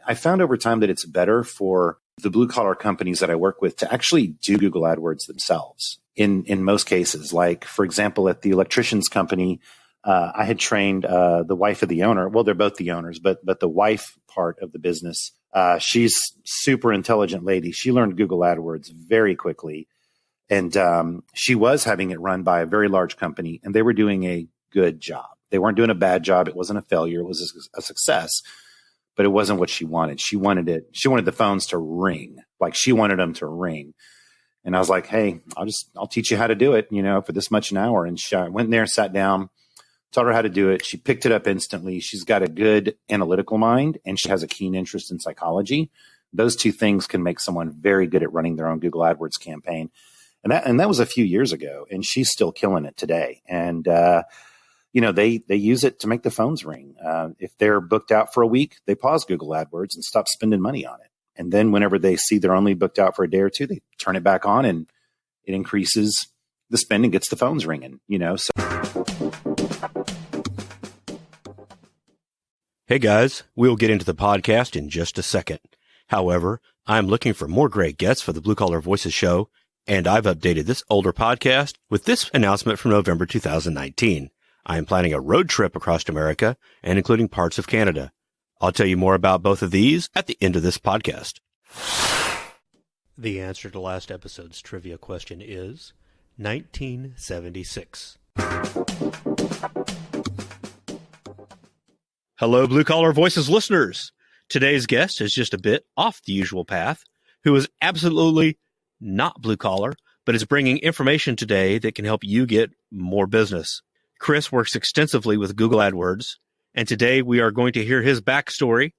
I found over time that it's better for the blue collar companies that I work with to actually do Google AdWords themselves in most cases. Like, for example, at the electricians company, I had trained the wife of the owner. Well, they're both the owners, but the wife part of the business, she's super intelligent lady. She learned Google AdWords very quickly. And she was having it run by a very large company, and they were doing a good job. They weren't doing a bad job. It wasn't a failure. It was a success, but it wasn't what she wanted. She wanted the phones to ring. Like, she wanted them to ring. And I was like, hey, I'll teach you how to do it, for this much an hour. And she went in there, sat down, taught her how to do it. She picked it up instantly. She's got a good analytical mind, and she has a keen interest in psychology. Those two things can make someone very good at running their own Google AdWords campaign. And that was a few years ago, and she's still killing it today. And, they use it to make the phones ring. If they're booked out for a week, they pause Google AdWords and stop spending money on it. And then whenever they see they're only booked out for a day or two, they turn it back on, and it increases the spend and gets the phones ringing, so. Hey guys, we'll get into the podcast in just a second. However, I'm looking for more great guests for the Blue Collar Voices show, and I've updated this older podcast with this announcement from November 2019. I am planning a road trip across America and including parts of Canada. I'll tell you more about both of these at the end of this podcast. The answer to last episode's trivia question is 1976. Hello, Blue Collar Voices listeners. Today's guest is just a bit off the usual path, who is absolutely not blue collar, but is bringing information today that can help you get more business. Chris works extensively with Google AdWords, and today we are going to hear his backstory,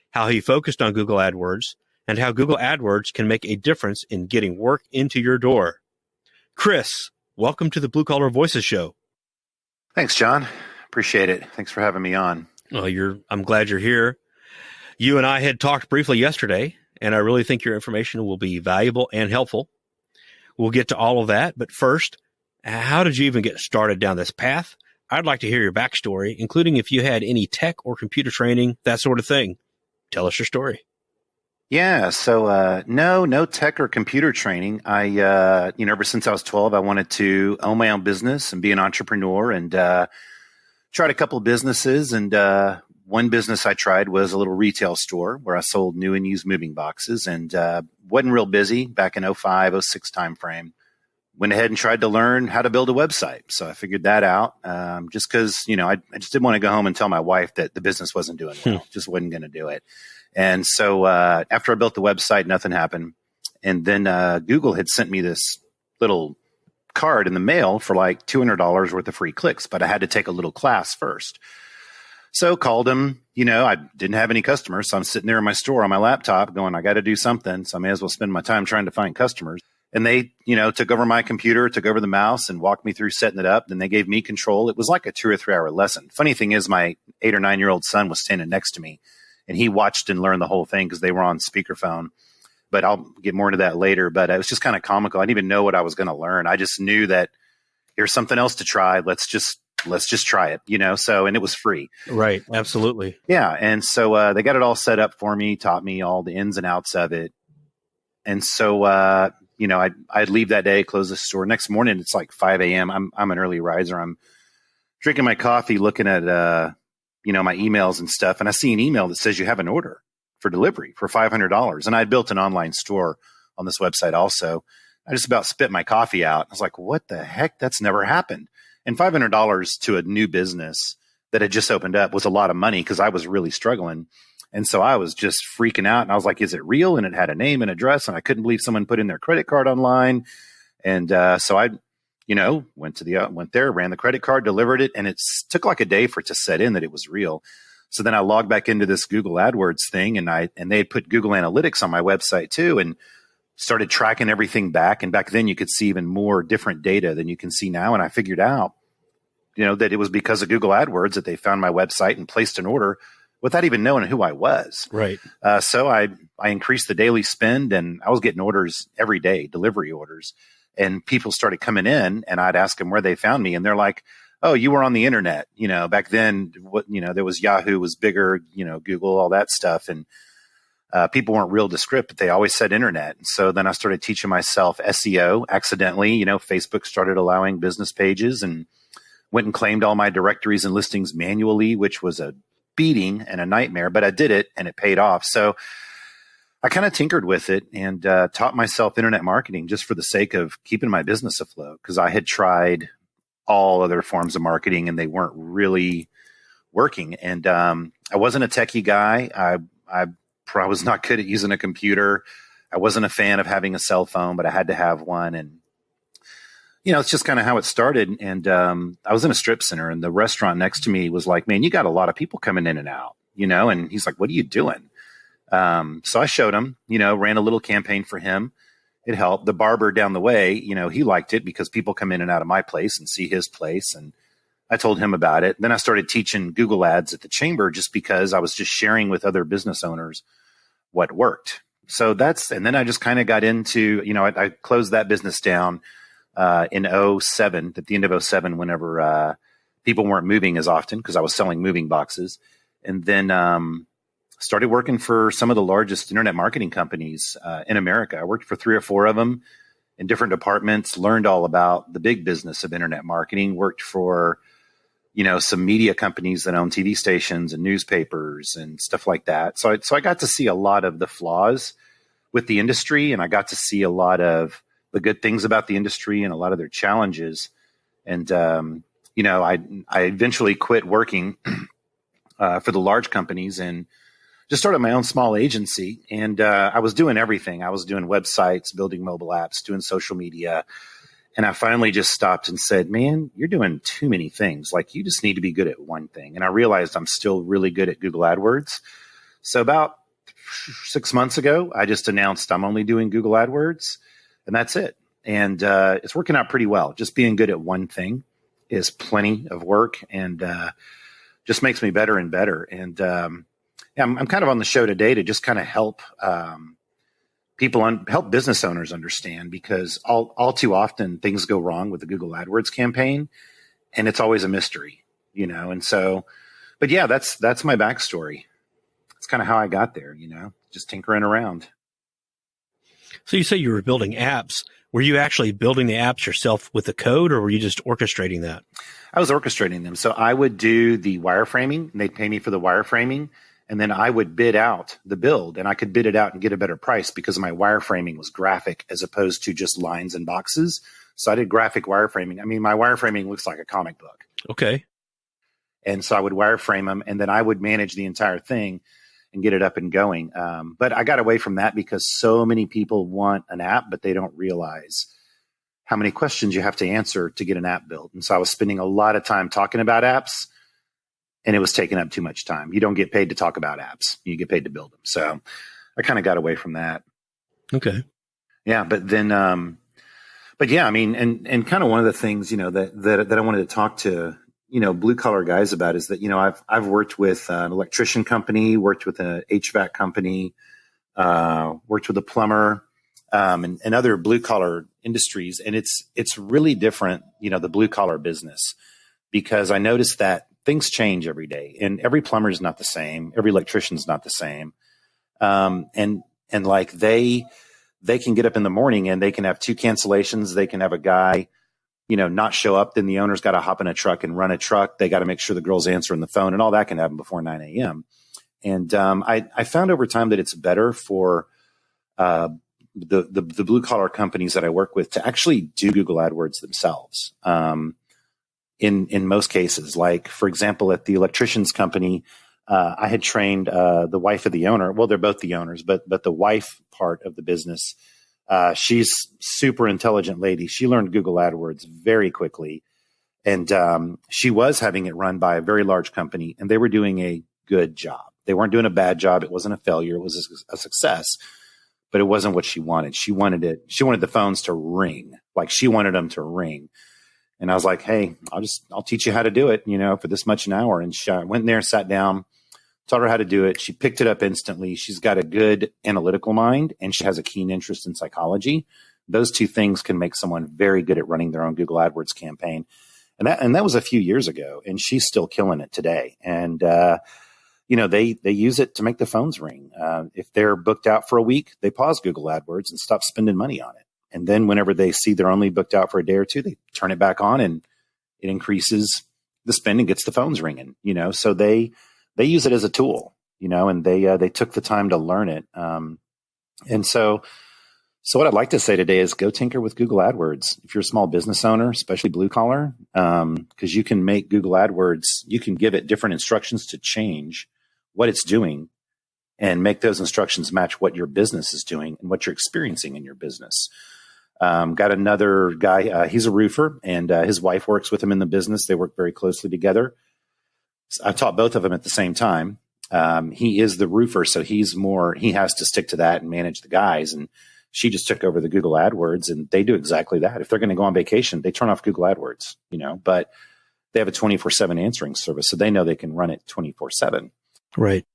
how he focused on Google AdWords, and how Google AdWords can make a difference in getting work into your door. Chris, welcome to the Blue Collar Voices show. Thanks, John. Appreciate it. Thanks for having me on. Well, I'm glad you're here. You and I had talked briefly yesterday, and I really think your information will be valuable and helpful. We'll get to all of that, but first, how did you even get started down this path? I'd like to hear your backstory, including if you had any tech or computer training, that sort of thing. Tell us your story. Yeah, so no tech or computer training. I, ever since I was 12, I wanted to own my own business and be an entrepreneur, and tried a couple of businesses. And one business I tried was a little retail store where I sold new and used moving boxes, and wasn't real busy back in 05, 06 timeframe. Went ahead and tried to learn how to build a website. So I figured that out just because, I just didn't want to go home and tell my wife that the business wasn't doing well. Just wasn't going to do it. And so after I built the website, nothing happened. And then Google had sent me this little card in the mail for like $200 worth of free clicks, but I had to take a little class first. So called them, I didn't have any customers. So I'm sitting there in my store on my laptop going, I got to do something. So I may as well spend my time trying to find customers. And they, took over my computer, took over the mouse and walked me through setting it up. Then they gave me control. It was like a 2 or 3 hour lesson. Funny thing is, my 8 or 9 year old son was standing next to me, and he watched and learned the whole thing because they were on speakerphone. But I'll get more into that later. But it was just kind of comical. I didn't even know what I was going to learn. I just knew that here's something else to try. Let's just try it, So, and it was free. Right. Absolutely. Yeah. And so they got it all set up for me, taught me all the ins and outs of it. And so, I'd leave that day, close the store. Next morning, it's like 5 a.m. I'm an early riser. I'm drinking my coffee, looking at, my emails and stuff. And I see an email that says you have an order for delivery for $500. And I built an online store on this website also. I just about spit my coffee out. I was like, what the heck? That's never happened. And $500 to a new business that had just opened up was a lot of money because I was really struggling. And so I was just freaking out, and I was like, is it real? And it had a name and address, and I couldn't believe someone put in their credit card online. And so I, went there, ran the credit card, delivered it, and it took like a day for it to set in that it was real. So then I logged back into this Google AdWords thing, and they had put Google Analytics on my website too, and started tracking everything back. And back then you could see even more different data than you can see now. And I figured out, that it was because of Google AdWords that they found my website and placed an order without even knowing who I was. Right. So I increased the daily spend, and I was getting orders every day, delivery orders, and people started coming in, and I'd ask them where they found me. And they're like, oh, you were on the internet. Back then, there was Yahoo was bigger, Google, all that stuff. And people weren't real to script, but they always said internet. And so then I started teaching myself SEO accidentally. Facebook started allowing business pages, and went and claimed all my directories and listings manually, which was a beating and a nightmare, but I did it and it paid off. So I kind of tinkered with it and taught myself internet marketing just for the sake of keeping my business afloat, because I had tried all other forms of marketing and they weren't really working. And I wasn't a techie guy. I was not good at using a computer. I wasn't a fan of having a cell phone, but I had to have one. And it's just kind of how it started. And I was in a strip center, and the restaurant next to me was like, "Man, you got a lot of people coming in and out, and he's like, "What are you doing?" So I showed him, ran a little campaign for him. It helped. The barber down the way, he liked it because people come in and out of my place and see his place. And I told him about it. Then I started teaching Google Ads at the chamber just because I was just sharing with other business owners what worked. So and then I just kind of got into, I closed that business down in 07, at the end of 07, whenever people weren't moving as often because I was selling moving boxes. And then started working for some of the largest internet marketing companies in America. I worked for 3 or 4 of them in different departments, learned all about the big business of internet marketing, worked for, some media companies that own TV stations and newspapers and stuff like that. So I got to see a lot of the flaws with the industry, and I got to see a lot of the good things about the industry and a lot of their challenges. And, I eventually quit working for the large companies and just started my own small agency. And I was doing everything. I was doing websites, building mobile apps, doing social media. And I finally just stopped and said, "Man, you're doing too many things. Like, you just need to be good at one thing." And I realized I'm still really good at Google AdWords. So about 6 months ago, I just announced I'm only doing Google AdWords, and that's it. And it's working out pretty well. Just being good at one thing is plenty of work, and just makes me better and better. And I'm kind of on the show today to just kind of help help business owners understand, because all too often things go wrong with the Google AdWords campaign, and it's always a mystery, And so, but yeah, that's my backstory. It's kind of how I got there, just tinkering around. So you say you were building apps. Were you actually building the apps yourself with the code, or were you just orchestrating that? I was orchestrating them. So I would do the wireframing, and they'd pay me for the wireframing. And then I would bid out the build, and I could bid it out and get a better price because my wireframing was graphic as opposed to just lines and boxes. So I did graphic wireframing. I mean, my wireframing looks like a comic book. Okay. And so I would wireframe them, and then I would manage the entire thing and get it up and going. But I got away from that because so many people want an app, but they don't realize how many questions you have to answer to get an app built. And so I was spending a lot of time talking about apps, and it was taking up too much time. You don't get paid to talk about apps. You get paid to build them. So I kind of got away from that. Okay. Yeah. But then, but yeah, I mean, and kind of one of the things, that I wanted to talk to, blue collar guys about is that, I've worked with an electrician company, worked with an HVAC company, worked with a plumber, and other blue collar industries. And it's really different, the blue collar business, because I noticed that things change every day, and every plumber is not the same. Every electrician is not the same. And like they can get up in the morning and they can have 2 cancellations. They can have a guy, not show up. Then the owner's got to hop in a truck and run a truck. They got to make sure the girl's answering the phone, and all that can happen before 9 a.m. And I found over time that it's better for the blue collar companies that I work with to actually do Google AdWords themselves. In most cases, like, for example, at the electricians company, I had trained the wife of the owner. Well, they're both the owners, but the wife part of the business, she's super intelligent lady. She learned Google AdWords very quickly, and she was having it run by a very large company, and they were doing a good job. They weren't doing a bad job. It wasn't a failure. It was a success, but it wasn't what she wanted. She wanted the phones to ring. Like, she wanted them to ring. And I was like, "Hey, I'll teach you how to do it, for this much an hour." And I went in there, sat down, taught her how to do it. She picked it up instantly. She's got a good analytical mind, and she has a keen interest in psychology. Those 2 things can make someone very good at running their own Google AdWords campaign. And that was a few years ago, and she's still killing it today. And, they use it to make the phones ring. If they're booked out for a week, they pause Google AdWords and stop spending money on it. And then whenever they see they're only booked out for a day or two, they turn it back on and it increases the spend and gets the phones ringing, so they use it as a tool, and they took the time to learn it. And so what I'd like to say today is go tinker with Google AdWords. If you're a small business owner, especially blue collar, because you can make Google AdWords, you can give it different instructions to change what it's doing and make those instructions match what your business is doing and what you're experiencing in your business. Got another guy, he's a roofer, and his wife works with him in the business. They work very closely together. I taught both of them at the same time. He is the roofer, so he has to stick to that and manage the guys. And she just took over the Google AdWords, and they do exactly that. If they're going to go on vacation, they turn off Google AdWords, but they have a 24/7 answering service, so they know they can run it 24/7. Right.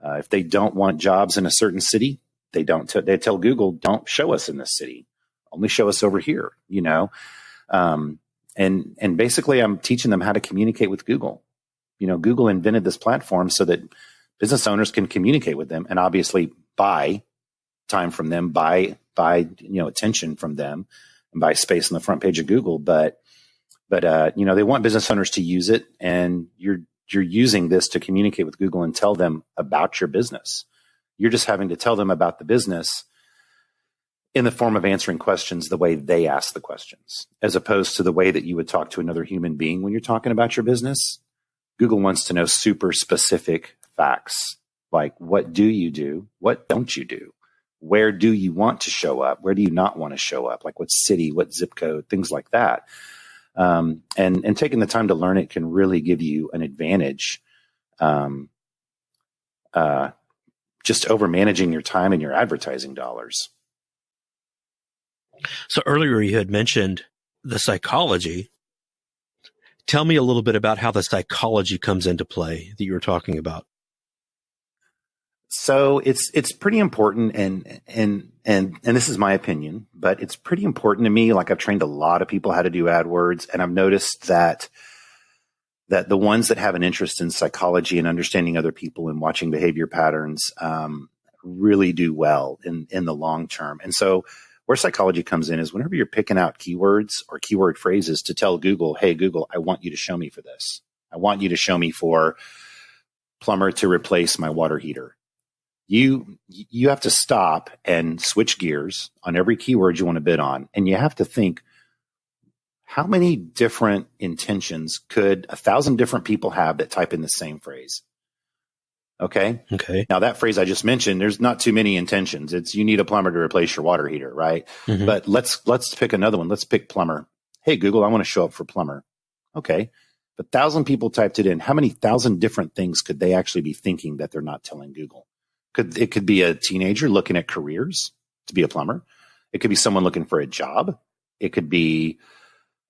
If they don't want jobs in a certain city, they tell Google, don't show us in this city. Only show us over here, and basically I'm teaching them how to communicate with Google. Google invented this platform so that business owners can communicate with them and obviously buy time from them, buy attention from them, and buy space on the front page of Google. But they want business owners to use it, and you're using this to communicate with Google and tell them about your business. You're just having to tell them about the business in the form of answering questions the way they ask the questions, as opposed to the way that you would talk to another human being when you're talking about your business. Google wants to know super specific facts, like what do you do? What don't you do? Where do you want to show up? Where do you not want to show up? Like what city, what zip code, things like that. And taking the time to learn it can really give you an advantage just over managing your time and your advertising dollars. So earlier you had mentioned the psychology. Tell me a little bit about how the psychology comes into play that you were talking about. So it's pretty important, and this is my opinion, but it's pretty important to me. Like I've trained a lot of people how to do AdWords, and I've noticed that the ones that have an interest in psychology and understanding other people and watching behavior patterns really do well in the long term. And so where psychology comes in is whenever you're picking out keywords or keyword phrases to tell Google, hey, Google, I want you to show me for this. I want you to show me for plumber to replace my water heater. You have to stop and switch gears on every keyword you want to bid on. And you have to think, how many different intentions could 1,000 different people have that type in the same phrase? Okay. Now that phrase I just mentioned, there's not too many intentions. It's you need a plumber to replace your water heater, right? Mm-hmm. But let's pick another one. Let's pick plumber. Hey, Google, I want to show up for plumber. Okay. But 1,000 people typed it in. How many 1,000 different things could they actually be thinking that they're not telling Google? It could be a teenager looking at careers to be a plumber. It could be someone looking for a job. It could be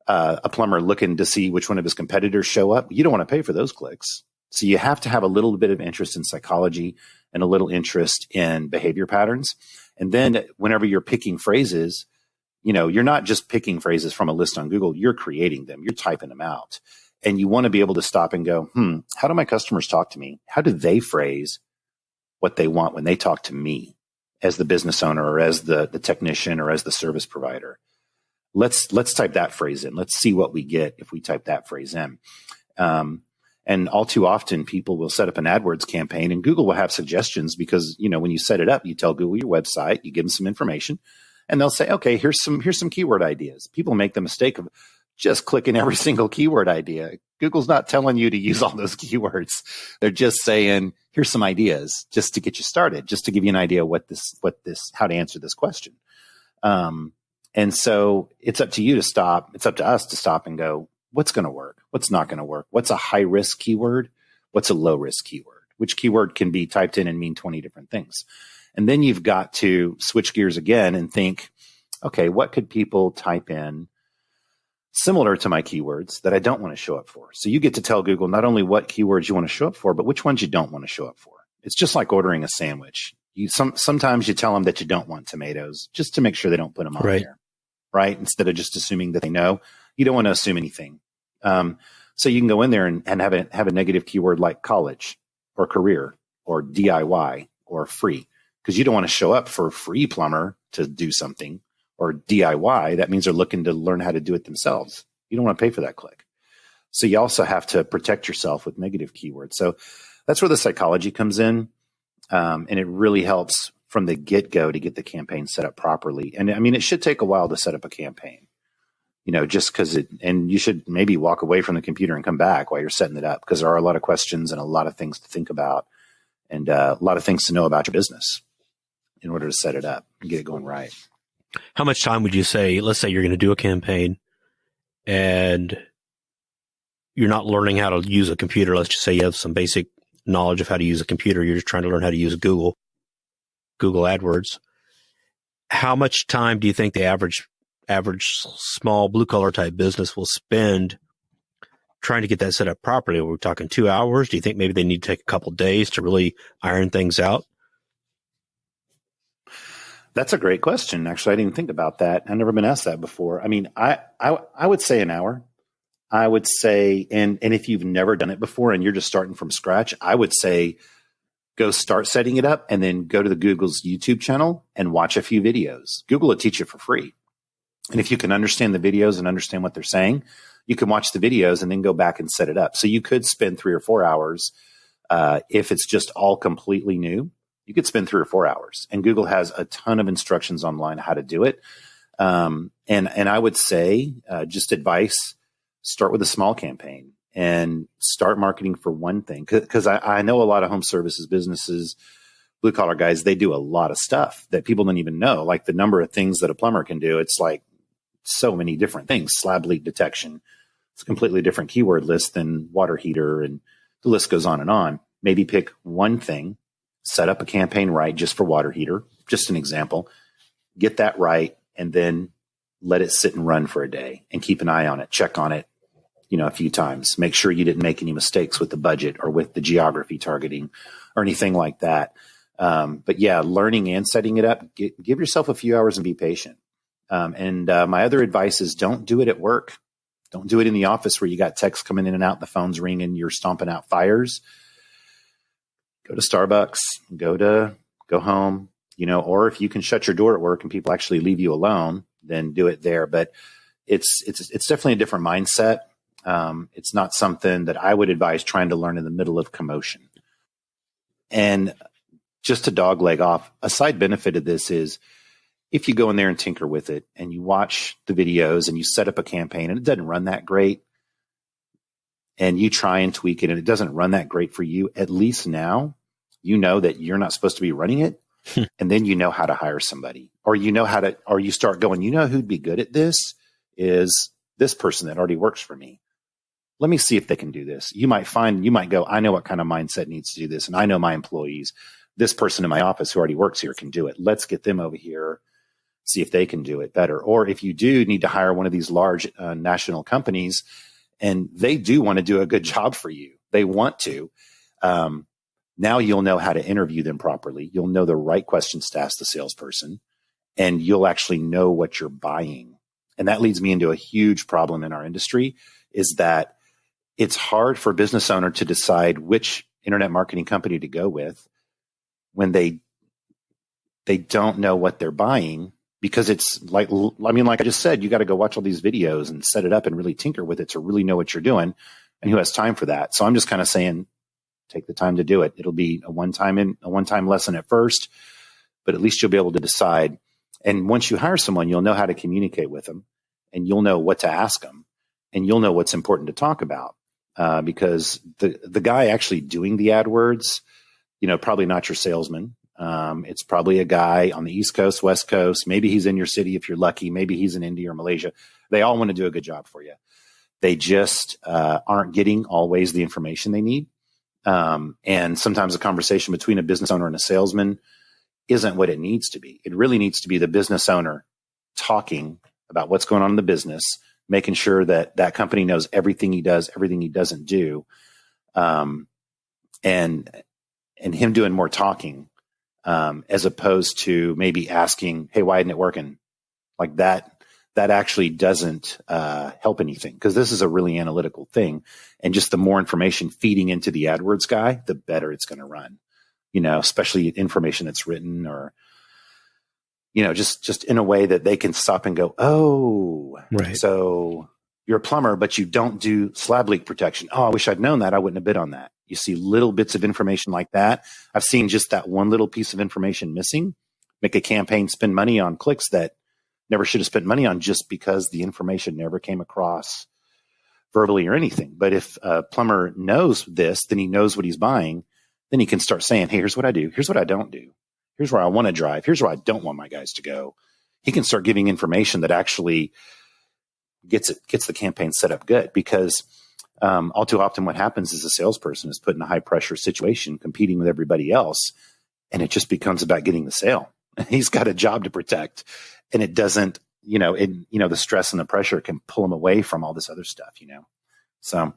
a plumber looking to see which one of his competitors show up. You don't want to pay for those clicks. So you have to have a little bit of interest in psychology and a little interest in behavior patterns. And then whenever you're picking phrases, you're not just picking phrases from a list on Google, you're creating them, you're typing them out. And you want to be able to stop and go, how do my customers talk to me? How do they phrase what they want when they talk to me as the business owner or as the technician or as the service provider? Let's type that phrase in. Let's see what we get if we type that phrase in. And all too often, people will set up an AdWords campaign, and Google will have suggestions because, when you set it up, you tell Google your website, you give them some information, and they'll say, okay, here's some keyword ideas. People make the mistake of just clicking every single keyword idea. Google's not telling you to use all those keywords. They're just saying, here's some ideas just to get you started, just to give you an idea how to answer this question. And so it's up to you to stop. It's up to us to stop and go, what's going to work? What's not going to work? What's a high risk keyword? What's a low risk keyword? Which keyword can be typed in and mean 20 different things? And then you've got to switch gears again and think, okay, what could people type in similar to my keywords that I don't want to show up for? So you get to tell Google not only what keywords you want to show up for, but which ones you don't want to show up for. It's just like ordering a sandwich. Sometimes you tell them that you don't want tomatoes just to make sure they don't put them on there, right? Instead of just assuming that they know. You don't want to assume anything. So you can go in there and have a negative keyword like college or career or DIY or free, because you don't want to show up for a free plumber to do something, or DIY. That means they're looking to learn how to do it themselves. You don't want to pay for that click. So you also have to protect yourself with negative keywords. So that's where the psychology comes in. And it really helps from the get-go to get the campaign set up properly. And I mean, it should take a while to set up a campaign, just because and you should maybe walk away from the computer and come back while you're setting it up, because there are a lot of questions and a lot of things to think about, and a lot of things to know about your business in order to set it up and get it going right. How much time would you say, let's say you're going to do a campaign and you're not learning how to use a computer. Let's just say you have some basic knowledge of how to use a computer. You're just trying to learn how to use Google AdWords. How much time do you think the average small blue collar type business will spend trying to get that set up properly? Are we talking 2 hours? Do you think maybe they need to take a couple of days to really iron things out? That's a great question. Actually, I didn't even think about that. I've never been asked that before. I mean, I would say an hour. I would say, and if you've never done it before and you're just starting from scratch, I would say go start setting it up and then go to the Google's YouTube channel and watch a few videos. Google will teach you for free. And if you can understand the videos and understand what they're saying, you can watch the videos and then go back and set it up. So you could spend 3 or 4 hours. If it's just all completely new, you could spend 3 or 4 hours. And Google has a ton of instructions online how to do it. And I would say, just advice, start with a small campaign and start marketing for one thing. Because I know a lot of home services businesses, blue collar guys, they do a lot of stuff that people don't even know. Like the number of things that a plumber can do. It's like so many different things. Slab leak detection. It's a completely different keyword list than water heater, and the list goes on and on. Maybe pick one thing, set up a campaign right just for water heater, just an example, get that right, and then let it sit and run for a day and keep an eye on it, check on it, a few times. Make sure you didn't make any mistakes with the budget or with the geography targeting or anything like that. But yeah, learning and setting it up, give yourself a few hours and be patient. And my other advice is don't do it at work. Don't do it in the office where you got texts coming in and out, the phone's ringing, you're stomping out fires. Go to Starbucks, go home, or if you can shut your door at work and people actually leave you alone, then do it there. But it's definitely a different mindset. It's not something that I would advise trying to learn in the middle of commotion. And just to dogleg off, a side benefit of this is if you go in there and tinker with it and you watch the videos and you set up a campaign and it doesn't run that great and you try and tweak it and it doesn't run that great for you, at least now you know that you're not supposed to be running it. And then you know how to hire somebody, or or you start going, who'd be good at this is this person that already works for me. Let me see if they can do this. You might go, I know what kind of mindset needs to do this. And I know my employees, this person in my office who already works here can do it. Let's get them over here, see if they can do it better. Or if you do need to hire one of these large national companies and they do want to do a good job for you, they want to, now you'll know how to interview them properly. You'll know the right questions to ask the salesperson, and you'll actually know what you're buying. And that leads me into a huge problem in our industry, is that it's hard for a business owner to decide which internet marketing company to go with when they don't know what they're buying, because it's like I just said, you got to go watch all these videos and set it up and really tinker with it to really know what you're doing. And who has time for that? So I'm just kind of saying, take the time to do it. It'll be a one-time lesson at first, but at least you'll be able to decide. And once you hire someone, you'll know how to communicate with them, and you'll know what to ask them, and you'll know what's important to talk about. Because the guy actually doing the AdWords, probably not your salesman. It's probably a guy on the East Coast, West Coast. Maybe he's in your city if you're lucky. Maybe he's in India or Malaysia. They all want to do a good job for you. They just aren't getting always the information they need. And sometimes a conversation between a business owner and a salesman isn't what it needs to be. It really needs to be the business owner talking about what's going on in the business, making sure that that company knows everything he does, everything he doesn't do, and him doing more talking, as opposed to maybe asking, "Hey, why isn't it working?" Like that that actually doesn't help anything, because this is a really analytical thing. And just the more information feeding into the AdWords guy, the better it's going to run, especially information that's written or, just in a way that they can stop and go, oh, right. So you're a plumber, but you don't do slab leak protection. Oh, I wish I'd known that. I wouldn't have bid on that. You see little bits of information like that. I've seen just that one little piece of information missing make a campaign spend money on clicks that never should have spent money on, just because the information never came across verbally or anything. But if a plumber knows this, then he knows what he's buying. Then he can start saying, hey, here's what I do. Here's what I don't do. Here's where I want to drive. Here's where I don't want my guys to go. He can start giving information that actually gets the campaign set up good, because all too often what happens is a salesperson is put in a high pressure situation competing with everybody else. And it just becomes about getting the sale. He's got a job to protect, and it doesn't, the stress and the pressure can pull him away from all this other stuff, So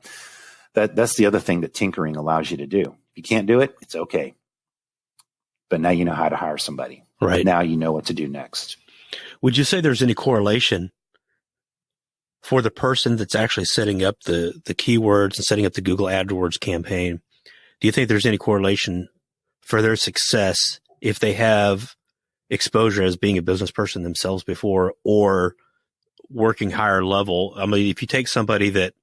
that's the other thing that tinkering allows you to do. If you can't do it, it's okay. But now you know how to hire somebody. Right. Now you know what to do next. Would you say there's any correlation for the person that's actually setting up the keywords and setting up the Google AdWords campaign? Do you think there's any correlation for their success if they have exposure as being a business person themselves before, or working higher level? I mean, if you take somebody that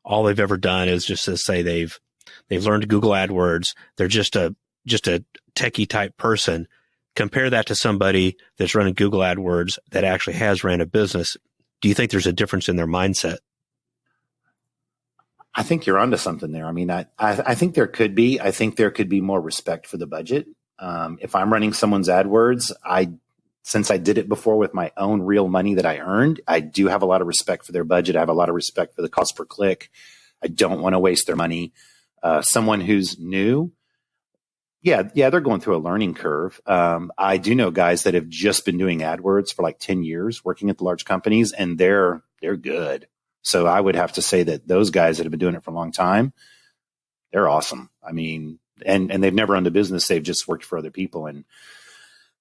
all they've ever done is just to say they've learned Google AdWords, they're just a techie type person, compare that to somebody that's running Google AdWords that actually has ran a business. Do you think there's a difference in their mindset? I think you're onto something there. I mean, I think there could be. I think there could be more respect for the budget. If I'm running someone's AdWords, since I did it before with my own real money that I earned, I do have a lot of respect for their budget. I have a lot of respect for the cost per click. I don't want to waste their money. Someone who's new, yeah, they're going through a learning curve. I do know guys that have just been doing AdWords for like 10 years, working at the large companies, and they're good. So I would have to say that those guys that have been doing it for a long time, they're awesome. I mean, and they've never owned a business. They've just worked for other people, and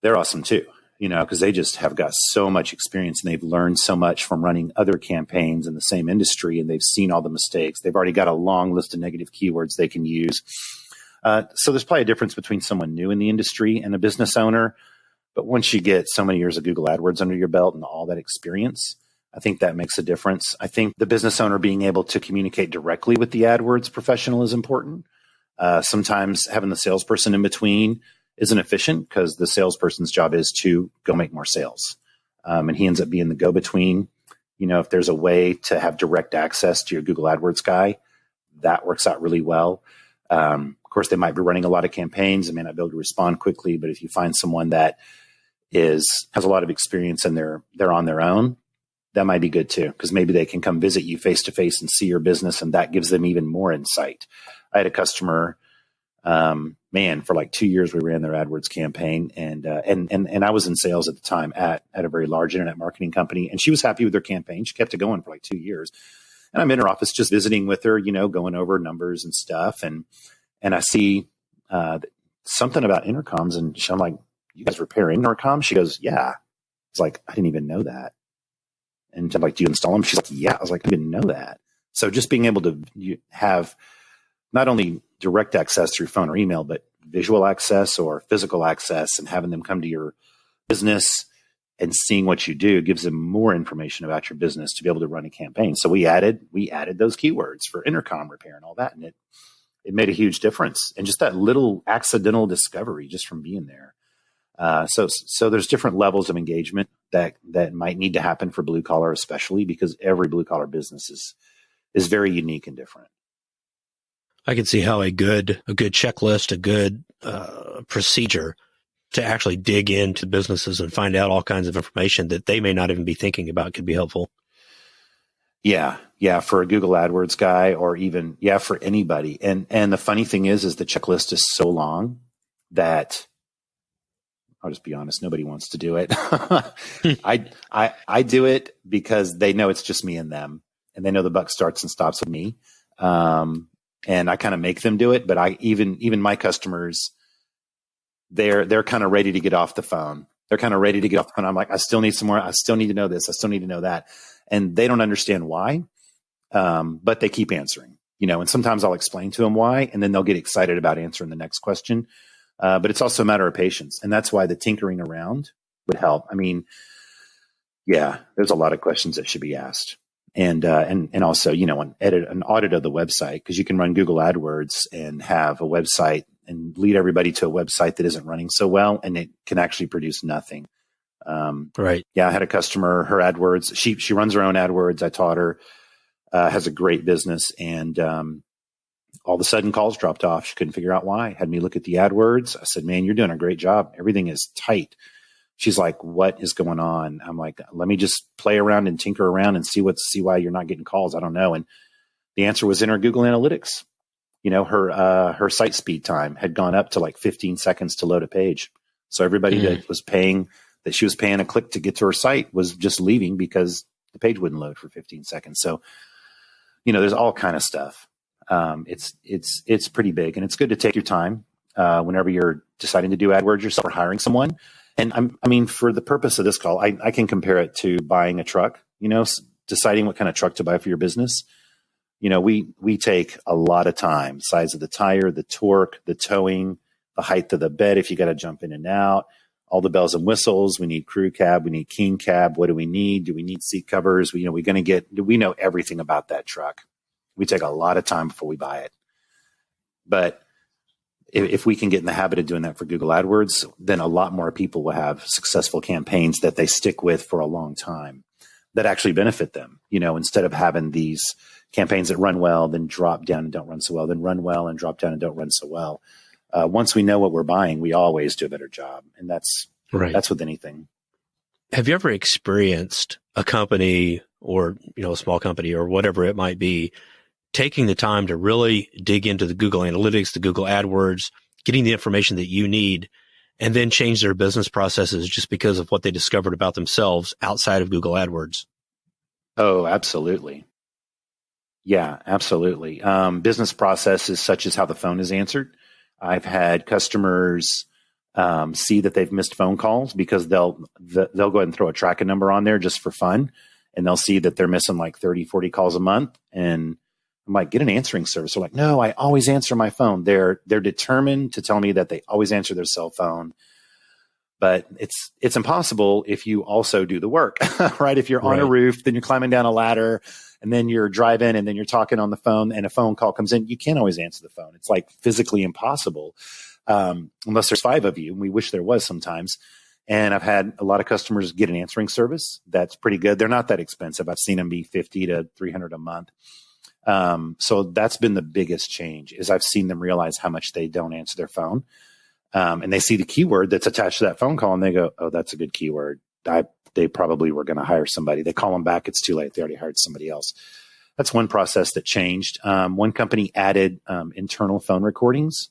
they're awesome too, because they just have got so much experience, and they've learned so much from running other campaigns in the same industry, and they've seen all the mistakes. They've already got a long list of negative keywords they can use. So there's probably a difference between someone new in the industry and a business owner. But once you get so many years of Google AdWords under your belt and all that experience, I think that makes a difference. I think the business owner being able to communicate directly with the AdWords professional is important. Sometimes having the salesperson in between isn't efficient, because the salesperson's job is to go make more sales. And he ends up being the go-between. If there's a way to have direct access to your Google AdWords guy, that works out really well. Of course, they might be running a lot of campaigns and may not be able to respond quickly. But if you find someone that has a lot of experience and they're on their own, that might be good too, because maybe they can come visit you face to face and see your business, and that gives them even more insight. I had a customer, for like 2 years, we ran their AdWords campaign, and I was in sales at the time at a very large internet marketing company, and she was happy with their campaign. She kept it going for like 2 years, and I'm in her office just visiting with her, going over numbers and stuff, and I see something about intercoms, and I'm like, "You guys repair intercoms?" She goes, "Yeah." It's like, I didn't even know that. And I'm like, "Do you install them?" She's like, "Yeah." I was like, "I didn't know that." So just being able to have not only direct access through phone or email, but visual access or physical access, and having them come to your business and seeing what you do gives them more information about your business to be able to run a campaign. So we added those keywords for intercom repair and all that. And it made a huge difference. And just that little accidental discovery just from being there. So there's different levels of engagement that might need to happen for blue collar, especially because every blue collar business is very unique and different. I can see how a good checklist, a good procedure to actually dig into businesses and find out all kinds of information that they may not even be thinking about could be helpful. Yeah. For a Google AdWords guy, or even, for anybody. And the funny thing is the checklist is so long that, I'll just be honest, nobody wants to do it. I do it because they know it's just me and them, and they know the buck starts and stops with me. And I kind of make them do it, but even my customers, they're kind of ready to get off the phone. They're kind of ready to get off the phone. I'm like, I still need some more. I still need to know this. I still need to know that. And they don't understand why, but they keep answering, and sometimes I'll explain to them why, and then they'll get excited about answering the next question. But it's also a matter of patience. And that's why the tinkering around would help. I mean, yeah, there's a lot of questions that should be asked. And also, an audit of the website, because you can run Google Adwords and have a website and lead everybody to a website that isn't running so well, and it can actually produce nothing. Right. Yeah, I had a customer, her AdWords, she runs her own AdWords. I taught her, has a great business, and all of a sudden calls dropped off. She couldn't figure out why. Had me look at the AdWords. I said, man, you're doing a great job. Everything is tight. She's like, what is going on? I'm like, let me just play around and tinker around and see why you're not getting calls. I don't know. And the answer was in her Google Analytics. Her site speed time had gone up to like 15 seconds to load a page. So everybody that she was paying a click to get to her site was just leaving because the page wouldn't load for 15 seconds. So, there's all kind of stuff. It's pretty big, and it's good to take your time whenever you're deciding to do AdWords yourself or hiring someone. And for the purpose of this call, I can compare it to buying a truck, deciding what kind of truck to buy for your business. We take a lot of time, size of the tire, the torque, the towing, the height of the bed, if you got to jump in and out, all the bells and whistles. We need crew cab. We need king cab. What do we need? Do we need seat covers? We know everything about that truck. We take a lot of time before we buy it. But if we can get in the habit of doing that for Google AdWords, then a lot more people will have successful campaigns that they stick with for a long time that actually benefit them, instead of having these campaigns that run well, then drop down and don't run so well, then run well and drop down and don't run so well. Once we know what we're buying, we always do a better job. And that's with anything. Have you ever experienced a company or, a small company or whatever it might be, taking the time to really dig into the Google Analytics, the Google AdWords, getting the information that you need, and then change their business processes just because of what they discovered about themselves outside of Google AdWords? Oh, absolutely. Yeah, absolutely. Business processes such as how the phone is answered. I've had customers see that they've missed phone calls because they'll go ahead and throw a tracking number on there just for fun. And they'll see that they're missing like 30, 40 calls a month. And I'm like, get an answering service. They're like, no, I always answer my phone. They're determined to tell me that they always answer their cell phone. But it's impossible if you also do the work, right? If you're on a roof, then you're climbing down a ladder, and then you're driving, and then you're talking on the phone, and a phone call comes in. You can't always answer the phone. It's like physically impossible unless there's 5 of you, and we wish there was sometimes. And I've had a lot of customers get an answering service. That's pretty good. They're not that expensive. I've seen them be $50 to $300 a month. So that's been the biggest change, is I've seen them realize how much they don't answer their phone. And they see the keyword that's attached to that phone call, and they go, oh, that's a good keyword. They probably were going to hire somebody. They call them back. It's too late. They already hired somebody else. That's one process that changed. One company added internal phone recordings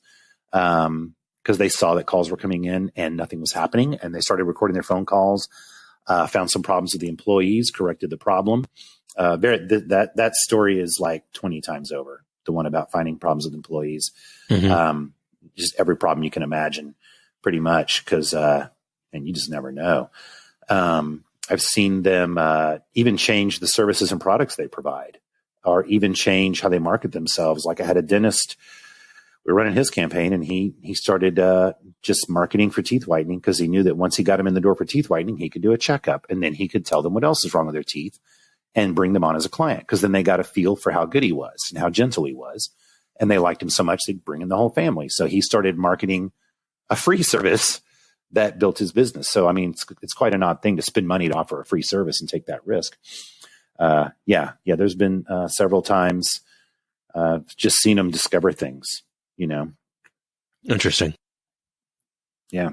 because they saw that calls were coming in and nothing was happening. And they started recording their phone calls, found some problems with the employees, corrected the problem. That story is like 20 times over, the one about finding problems with employees. Mm-hmm. Just every problem you can imagine, pretty much, because and you just never know. I've seen them even change the services and products they provide, or even change how they market themselves. Like I had a dentist, we were running his campaign, and he started just marketing for teeth whitening because he knew that once he got them in the door for teeth whitening, he could do a checkup, and then he could tell them what else is wrong with their teeth and bring them on as a client, because then they got a feel for how good he was and how gentle he was. And they liked him so much, they'd bring in the whole family. So he started marketing a free service that built his business. So, I mean, it's quite an odd thing to spend money to offer a free service and take that risk. There's been several times just seen them discover things, Interesting. Yeah.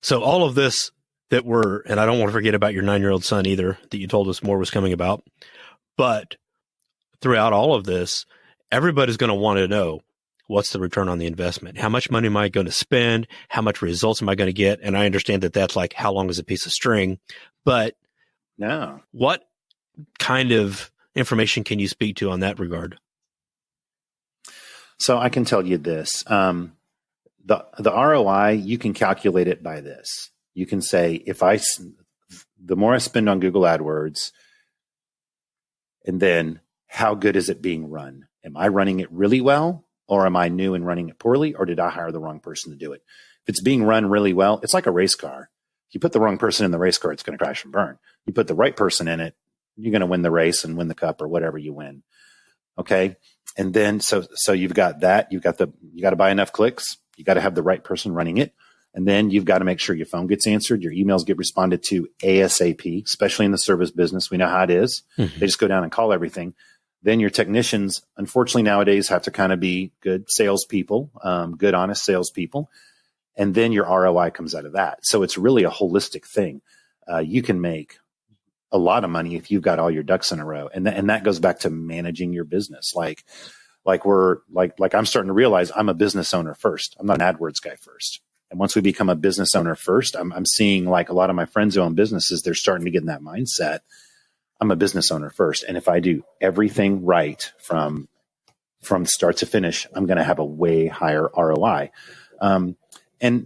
So all of this and I don't want to forget about your 9-year-old son either, that you told us more was coming about. But throughout all of this, everybody's going to want to know, what's the return on the investment? How much money am I going to spend? How much results am I going to get? And I understand that that's like, how long is a piece of string? But no, what kind of information can you speak to on that regard? So I can tell you this. The ROI, you can calculate it by this. You can say, the more I spend on Google AdWords, and then how good is it being run? Am I running it really well, or am I new and running it poorly, or did I hire the wrong person to do it? If it's being run really well, it's like a race car. If you put the wrong person in the race car, it's going to crash and burn. You put the right person in it, you're going to win the race and win the cup or whatever you win. Okay. And then, so you've got that, you got to buy enough clicks. You got to have the right person running it. And then you've got to make sure your phone gets answered, your emails get responded to ASAP, especially in the service business. We know how it is. Mm-hmm. They just go down and call everything. Then your technicians, unfortunately nowadays, have to kind of be good salespeople, good, honest salespeople. And then your ROI comes out of that. So it's really a holistic thing. You can make a lot of money if you've got all your ducks in a row. And that goes back to managing your business. Like I'm starting to realize I'm a business owner first. I'm not an AdWords guy first. And once we become a business owner first, I'm seeing like a lot of my friends who own businesses, they're starting to get in that mindset. I'm a business owner first. And if I do everything right from start to finish, I'm going to have a way higher ROI. And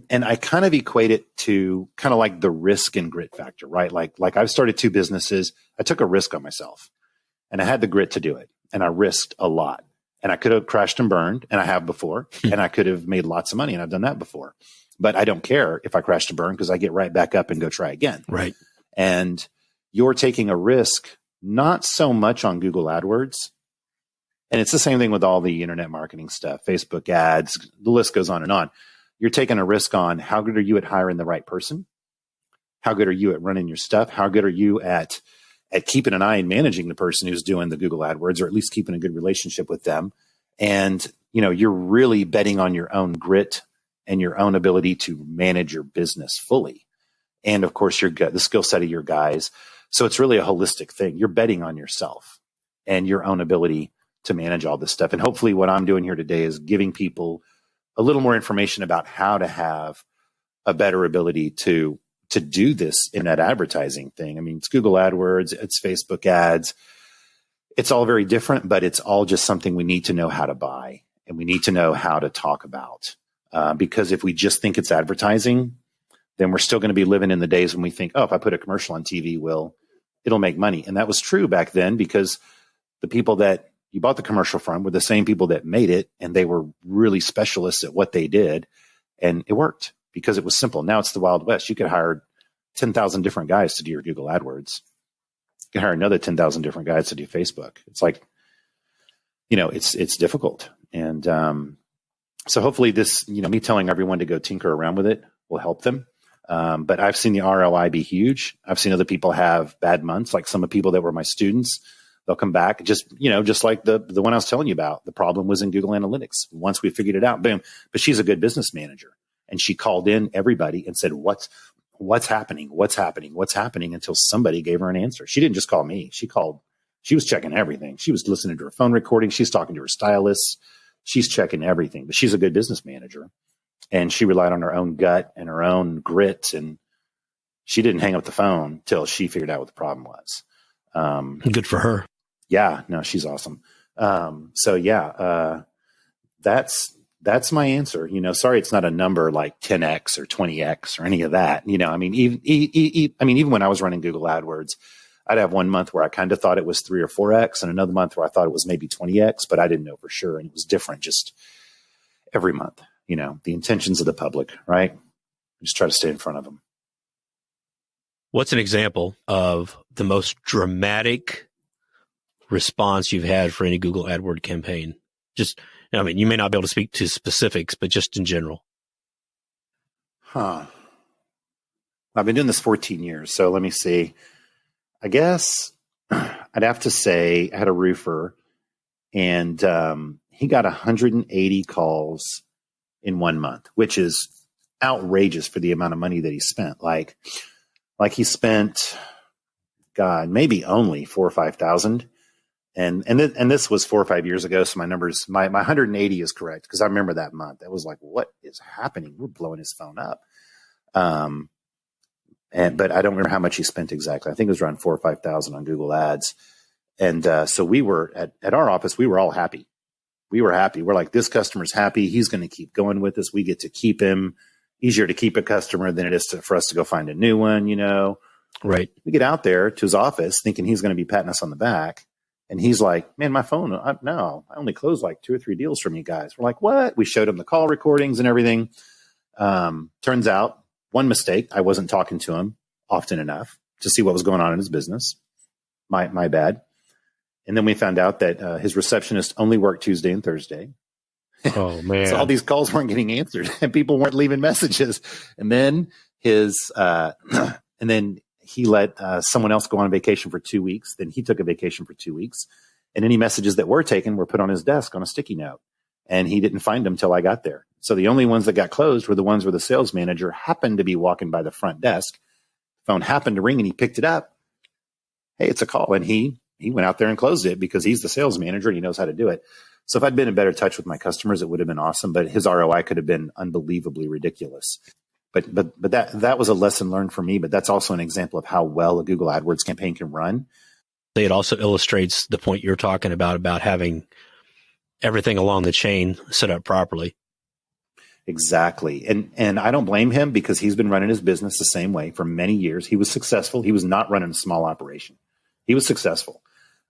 I kind of equate it to kind of like the risk and grit factor, right? Like I've started 2 businesses. I took a risk on myself and I had the grit to do it. And I risked a lot, and I could have crashed and burned, and I have before, and I could have made lots of money, and I've done that before, but I don't care if I crash and burn because I get right back up and go try again. Right. And you're taking a risk, not so much on Google AdWords. And it's the same thing with all the internet marketing stuff, Facebook ads, the list goes on and on. You're taking a risk on how good are you at hiring the right person? How good are you at running your stuff? How good are you at keeping an eye and managing the person who's doing the Google AdWords, or at least keeping a good relationship with them? And, you're really betting on your own grit and your own ability to manage your business fully. And of course, the skill set of your guys. So it's really a holistic thing. You're betting on yourself and your own ability to manage all this stuff. And hopefully what I'm doing here today is giving people a little more information about how to have a better ability to do this internet advertising thing. I mean, it's Google AdWords, it's Facebook ads. It's all very different, but it's all just something we need to know how to buy, and we need to know how to talk about. Because if we just think it's advertising, then we're still going to be living in the days when we think, oh, if I put a commercial on TV, it'll make money. And that was true back then, because the people that you bought the commercial from were the same people that made it, and they were really specialists at what they did, and it worked because it was simple. Now it's the Wild West. You could hire 10,000 different guys to do your Google AdWords. You can hire another 10,000 different guys to do Facebook. It's like, it's difficult. And so hopefully this, me telling everyone to go tinker around with it will help them. But I've seen the ROI be huge. I've seen other people have bad months, like some of the people that were my students. They'll come back just like the one I was telling you about. The problem was in Google Analytics. Once we figured it out, boom. But she's a good business manager, and she called in everybody and said, what's happening? What's happening? Until somebody gave her an answer. She didn't just call me. She was checking everything. She was listening to her phone recording. She's talking to her stylists. She's checking everything, but she's a good business manager, and she relied on her own gut and her own grit. And she didn't hang up the phone till she figured out what the problem was. Good for her. Yeah, no, she's awesome. That's my answer. Sorry, it's not a number like 10X or 20X or any of that. Even when I was running Google AdWords, I'd have one month where I kind of thought it was 3 or 4X, and another month where I thought it was maybe 20X, but I didn't know for sure. And it was different just every month, the intentions of the public, right? Just try to stay in front of them. What's an example of the most dramatic response you've had for any Google AdWord campaign? You may not be able to speak to specifics, but just in general. I've been doing this 14 years. So let me see. I guess I'd have to say I had a roofer, and he got 180 calls in 1 month, which is outrageous for the amount of money that he spent. Like he spent, maybe only 4,000 or 5,000. And this was 4 or 5 years ago. So my numbers, my 180 is correct, because I remember that month. It was like, what is happening? We're blowing his phone up. But I don't remember how much he spent exactly. I think it was around 4,000 or 5,000 on Google Ads. And so we were at our office, we were all happy. We were happy. We're like, this customer's happy. He's going to keep going with us. We get to keep him. easier to keep a customer than it is for us to go find a new one, Right. We get out there to his office thinking he's going to be patting us on the back. And he's like, man, my phone, I only closed like 2 or 3 deals from you guys. We're like, what? We showed him the call recordings and everything. Turns out, one mistake, I wasn't talking to him often enough to see what was going on in his business. My bad. And then we found out that his receptionist only worked Tuesday and Thursday. Oh, man. So all these calls weren't getting answered and people weren't leaving messages. And then he let someone else go on vacation for 2 weeks. Then he took a vacation for 2 weeks. And any messages that were taken were put on his desk on a sticky note. And he didn't find them till I got there. So the only ones that got closed were the ones where the sales manager happened to be walking by the front desk. Phone happened to ring and he picked it up. Hey, it's a call. And he went out there and closed it because he's the sales manager and he knows how to do it. So if I'd been in better touch with my customers, it would have been awesome. But his ROI could have been unbelievably ridiculous. But that was a lesson learned for me. But that's also an example of how well a Google AdWords campaign can run. It also illustrates the point you're talking about having everything along the chain set up properly. Exactly. And I don't blame him because he's been running his business the same way for many years. He was successful. He was not running a small operation. He was successful.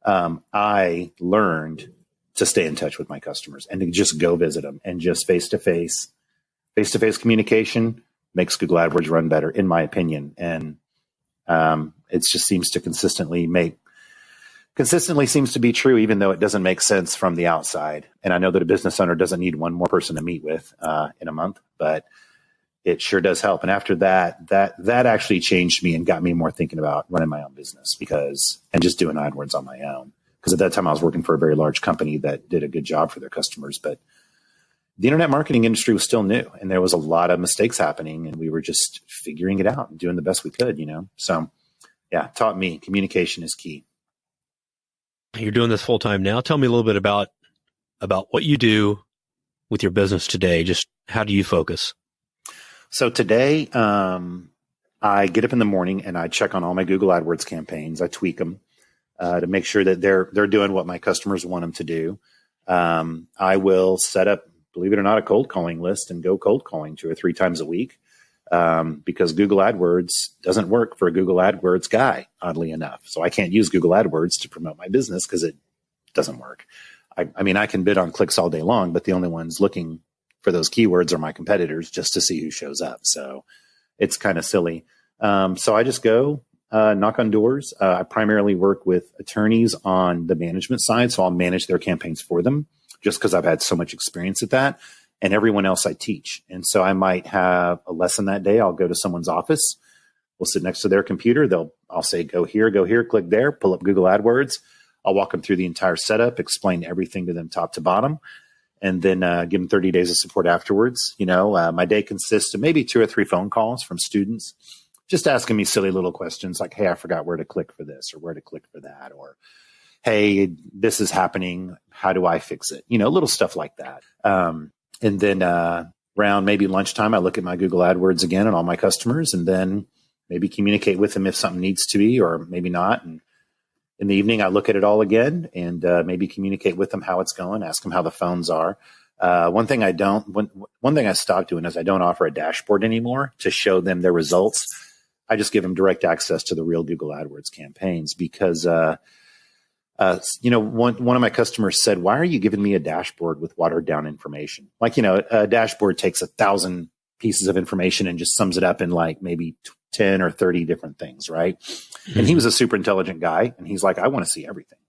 I learned to stay in touch with my customers and to just go visit them and just face-to-face communication makes Google AdWords run better, in my opinion. And it just seems to consistently seems to be true, even though it doesn't make sense from the outside. And I know that a business owner doesn't need one more person to meet with in a month, but it sure does help. And after that actually changed me and got me more thinking about running my own business and just doing AdWords on my own. Because at that time I was working for a very large company that did a good job for their customers, but the internet marketing industry was still new and there was a lot of mistakes happening and we were just figuring it out and doing the best we could, So yeah, taught me communication is key. You're doing this full time now. Tell me a little bit about what you do with your business today. Just how do you focus? So today, I get up in the morning and I check on all my Google AdWords campaigns. I tweak them to make sure that they're doing what my customers want them to do. I will set up, believe it or not, a cold calling list and go cold calling 2 or 3 times a week because Google AdWords doesn't work for a Google AdWords guy, oddly enough. So I can't use Google AdWords to promote my business because it doesn't work. I mean, I can bid on clicks all day long, but the only ones looking for those keywords are my competitors just to see who shows up. So it's kind of silly. So I just go knock on doors. I primarily work with attorneys on the management side. So I'll manage their campaigns for them just because I've had so much experience at that. And everyone else I teach. And so I might have a lesson that day. I'll go to someone's office. We'll sit next to their computer. I'll say, go here, click there, pull up Google AdWords. I'll walk them through the entire setup, explain everything to them top to bottom, and then give them 30 days of support afterwards. My day consists of maybe 2 or 3 phone calls from students, just asking me silly little questions like, hey, I forgot where to click for this or where to click for that, or hey, this is happening. How do I fix it? Little stuff like that. And then around maybe lunchtime, I look at my Google AdWords again and all my customers, and then maybe communicate with them if something needs to be, or maybe not. And in the evening, I look at it all again and maybe communicate with them how it's going, ask them how the phones are. One thing I stopped doing is I don't offer a dashboard anymore to show them their results. I just give them direct access to the real Google AdWords campaigns because one of my customers said, why are you giving me a dashboard with watered down information? Like, a dashboard takes 1,000 pieces of information and just sums it up in like maybe 10 or 30 different things. Right. Mm-hmm. And he was a super intelligent guy. And he's like, I want to see everything.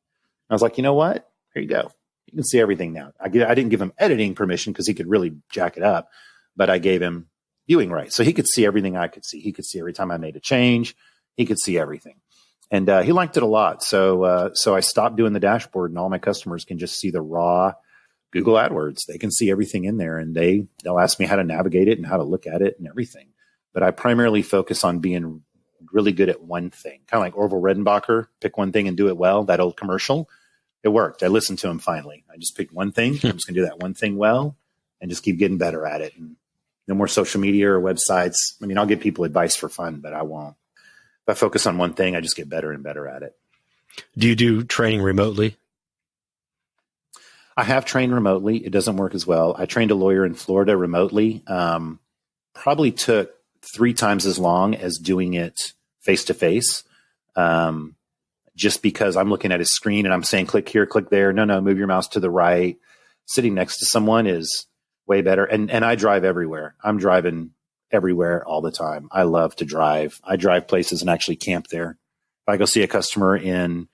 I was like, you know what? Here you go. You can see everything now. I didn't give him editing permission because he could really jack it up, but I gave him viewing rights. So he could see everything I could see. He could see every time I made a change. He could see everything. And he liked it a lot. So I stopped doing the dashboard and all my customers can just see the raw Google AdWords. They can see everything in there and they'll ask me how to navigate it and how to look at it and everything. But I primarily focus on being really good at one thing, kind of like Orville Redenbacher, pick one thing and do it well. That old commercial, it worked. I listened to him finally. I just picked one thing. I'm just going to do that one thing well and just keep getting better at it. And no more social media or websites. I mean, I'll give people advice for fun, but I won't. If I focus on one thing, I just get better and better at it. Do you do training remotely? I have trained remotely. It doesn't work as well. I trained a lawyer in Florida remotely probably took 3 times as long as doing it face to face. Just because I'm looking at his screen and I'm saying, click here, click there. No, move your mouse to the right. Sitting next to someone is way better. And I drive everywhere. I'm driving everywhere all the time. I love to drive. I drive places and actually camp there. If I go see a customer in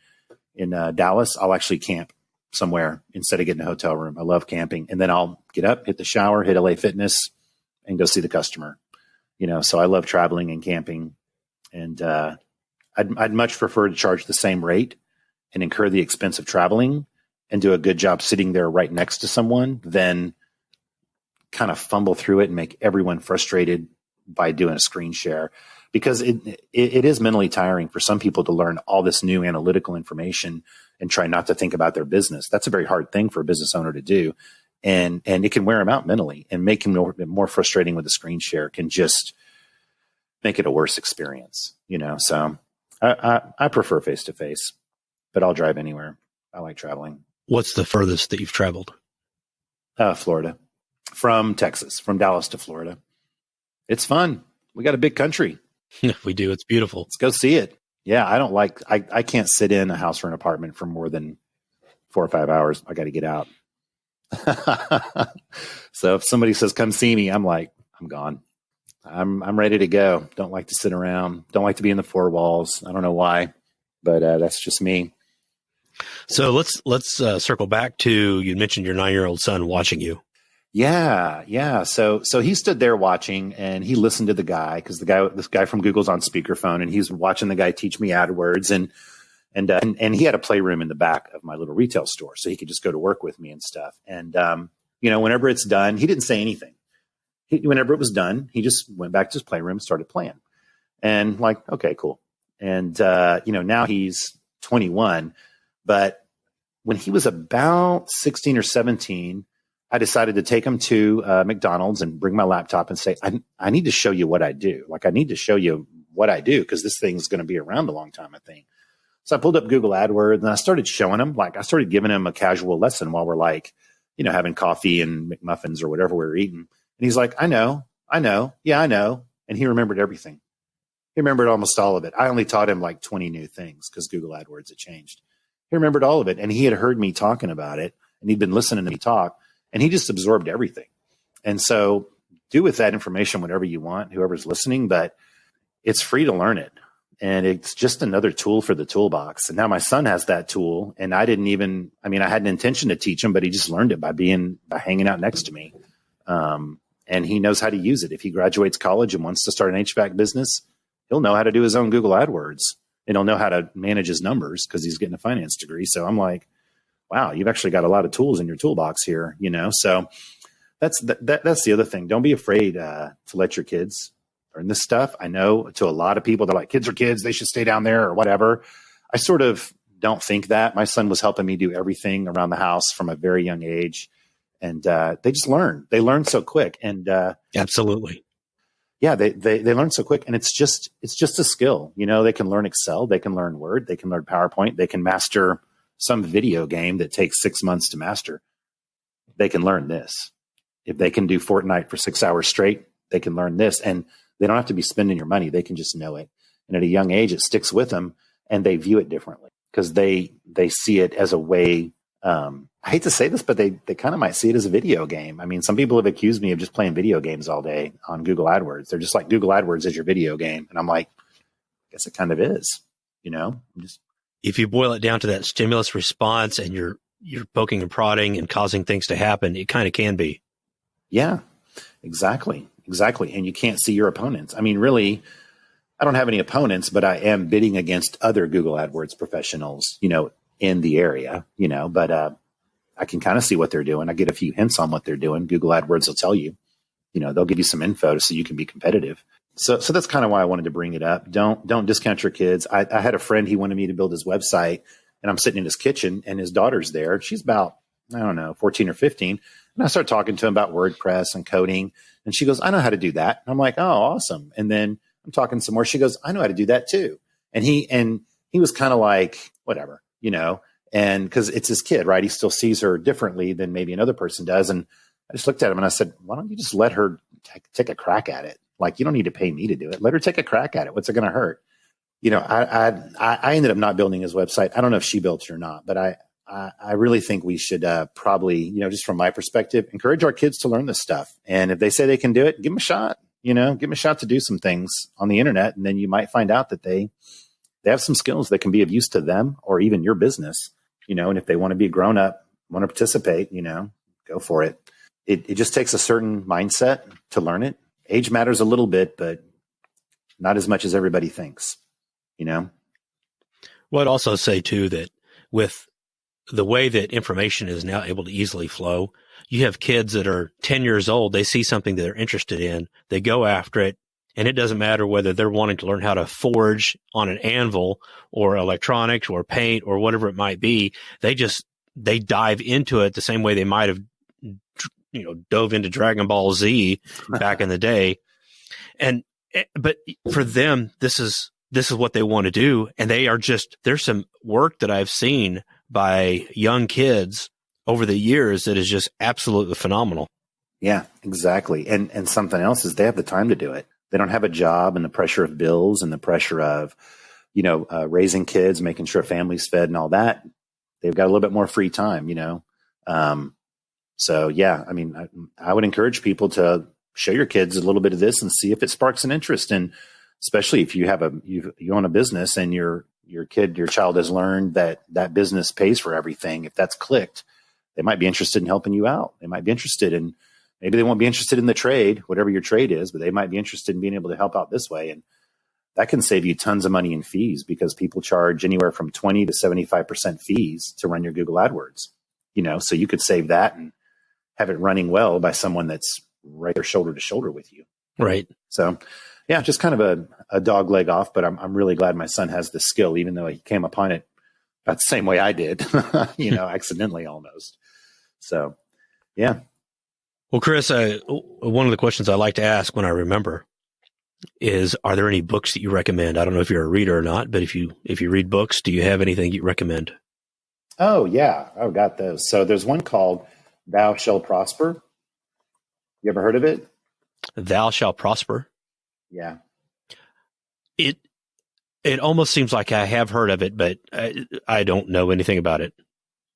Dallas, I'll actually camp somewhere instead of getting a hotel room. I love camping. And then I'll get up, hit the shower, hit LA Fitness, and go see the customer. So I love traveling and camping. And I'd much prefer to charge the same rate and incur the expense of traveling and do a good job sitting there right next to someone than kind of fumble through it and make everyone frustrated by doing a screen share, because it is mentally tiring for some people to learn all this new analytical information and try not to think about their business. That's a very hard thing for a business owner to do. And it can wear them out mentally, and make them more frustrating with the screen share can just make it a worse experience, So I prefer face-to-face, but I'll drive anywhere. I like traveling. What's the furthest that you've traveled? Florida. From Texas, from Dallas to Florida. It's fun. We got a big country. We do. It's beautiful. Let's go see it. Yeah, I can't sit in a house or an apartment for more than 4 or 5 hours. I got to get out. So if somebody says, come see me, I'm like, I'm gone. I'm ready to go. Don't like to sit around. Don't like to be in the 4 walls. I don't know why, but that's just me. So let's circle back to, you mentioned your 9-year-old son watching you. Yeah. So he stood there watching, and he listened to the guy, because this guy from Google's on speakerphone, and he's watching the guy teach me AdWords, and he had a playroom in the back of my little retail store, so he could just go to work with me and stuff. And whenever it's done, he didn't say anything. Whenever it was done, he just went back to his playroom and started playing. And like, okay, cool. And now he's 21, but when he was about 16 or 17. I decided to take him to McDonald's and bring my laptop and say, I need to show you what I do. Like, I need to show you what I do, because this thing's going to be around a long time, I think. So I pulled up Google Adwords and I started showing him, I started giving him a casual lesson while we're having coffee and McMuffins or whatever we were eating. And he's like, I know. Yeah, I know. And he remembered everything. He remembered almost all of it. I only taught him 20 new things because Google Adwords had changed. He remembered all of it. And he had heard me talking about it, and he'd been listening to me talk. And he just absorbed everything. And so do with that information whatever you want, whoever's listening, but it's free to learn it. And it's just another tool for the toolbox. And now my son has that tool, and I had an intention to teach him, but he just learned it by hanging out next to me. And he knows how to use it. If he graduates college and wants to start an HVAC business, he'll know how to do his own Google AdWords, and he'll know how to manage his numbers because he's getting a finance degree. So I'm like, wow, you've actually got a lot of tools in your toolbox here, So that's the other thing. Don't be afraid to let your kids learn this stuff. I know to a lot of people, they're like, kids are kids, they should stay down there or whatever. I sort of don't think that. My son was helping me do everything around the house from a very young age, and they just learn. They learn so quick, and absolutely, yeah, they learn so quick, and it's just a skill. They can learn Excel, they can learn Word, they can learn PowerPoint, they can master some video game that takes 6 months to master. They can learn this. If they can do Fortnite for 6 hours straight, they can learn this, and they don't have to be spending your money. They can just know it. And at a young age, it sticks with them, and they view it differently because they see it as a way. I hate to say this, but they kind of might see it as a video game. I mean, some people have accused me of just playing video games all day on Google AdWords. They're just like, Google AdWords is your video game. And I'm like, I guess it kind of is, If you boil it down to that stimulus response, and you're poking and prodding and causing things to happen, it kind of can be. Yeah, exactly. And you can't see your opponents. I mean, really, I don't have any opponents, but I am bidding against other Google AdWords professionals, in the area, but I can kind of see what they're doing. I get a few hints on what they're doing. Google AdWords will tell you, they'll give you some info so you can be competitive. So that's kind of why I wanted to bring it up. Don't discount your kids. I had a friend, he wanted me to build his website, and I'm sitting in his kitchen, and his daughter's there. She's about, 14 or 15. And I start talking to him about WordPress and coding. And she goes, I know how to do that. And I'm like, oh, awesome. And then I'm talking some more. She goes, I know how to do that too. And he was kind of like, whatever, and because it's his kid, right? He still sees her differently than maybe another person does. And I just looked at him and I said, why don't you just let her take a crack at it. Like, you don't need to pay me to do it. Let her take a crack at it. What's it going to hurt? I ended up not building his website. I don't know if she built it or not, but I really think we should probably, just from my perspective, encourage our kids to learn this stuff. And if they say they can do it, give them a shot. Give them a shot to do some things on the internet, and then you might find out that they have some skills that can be of use to them or even your business. And if they want to be grown up, want to participate, go for it. It just takes a certain mindset to learn it. Age matters a little bit, but not as much as everybody thinks. Well, I'd also say too that with the way that information is now able to easily flow, you have kids that are 10 years old. They see something that they're interested in. They go after it. And it doesn't matter whether they're wanting to learn how to forge on an anvil or electronics or paint or whatever it might be. They dive into it the same way they might have, dove into Dragon Ball Z back in the day. But for them, this is what they want to do. And there's some work that I've seen by young kids over the years that is just absolutely phenomenal. Yeah, exactly. And something else is they have the time to do it. They don't have a job and the pressure of bills and the pressure of, raising kids, making sure family's fed and all that. They've got a little bit more free time, So yeah, I would encourage people to show your kids a little bit of this and see if it sparks an interest. And especially if you have you own a business and your child has learned that business pays for everything. If that's clicked, they might be interested in helping you out. They might be interested in, maybe they won't be interested in the trade, whatever your trade is, but they might be interested in being able to help out this way. And that can save you tons of money in fees because people charge anywhere from 20 to 75% fees to run your Google Adwords, so you could save that and have it running well by someone that's right there shoulder to shoulder with you. Right. So yeah, just kind of a dog leg off, but I'm really glad my son has the skill, even though he came upon it about the same way I did, accidentally almost. So, yeah. Well, Chris, one of the questions I like to ask when I remember is, are there any books that you recommend? I don't know if you're a reader or not, but if you read books, do you have anything you recommend? Oh, yeah. I've got those. So there's one called Thou Shall Prosper. You ever heard of it? Thou Shall Prosper? Yeah. It almost seems like I have heard of it, but I don't know anything about it.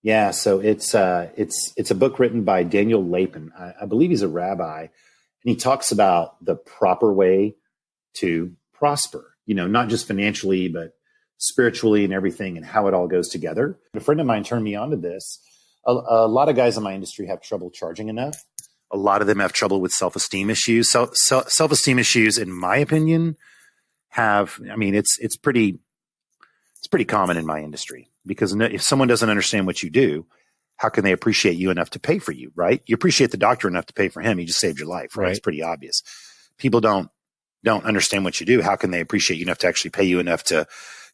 Yeah, so it's a book written by Daniel Lapin. I believe he's a rabbi, and he talks about the proper way to prosper. Not just financially, but spiritually and everything, and how it all goes together. A friend of mine turned me on to this. A lot of guys in my industry have trouble charging enough. A lot of them have trouble with self-esteem issues. Self-esteem issues, in my opinion, it's pretty common in my industry, because if someone doesn't understand what you do, how can they appreciate you enough to pay for you, right? You appreciate the doctor enough to pay for him. He just saved your life, right? It's pretty obvious. People don't understand what you do. How can they appreciate you enough to actually pay you enough to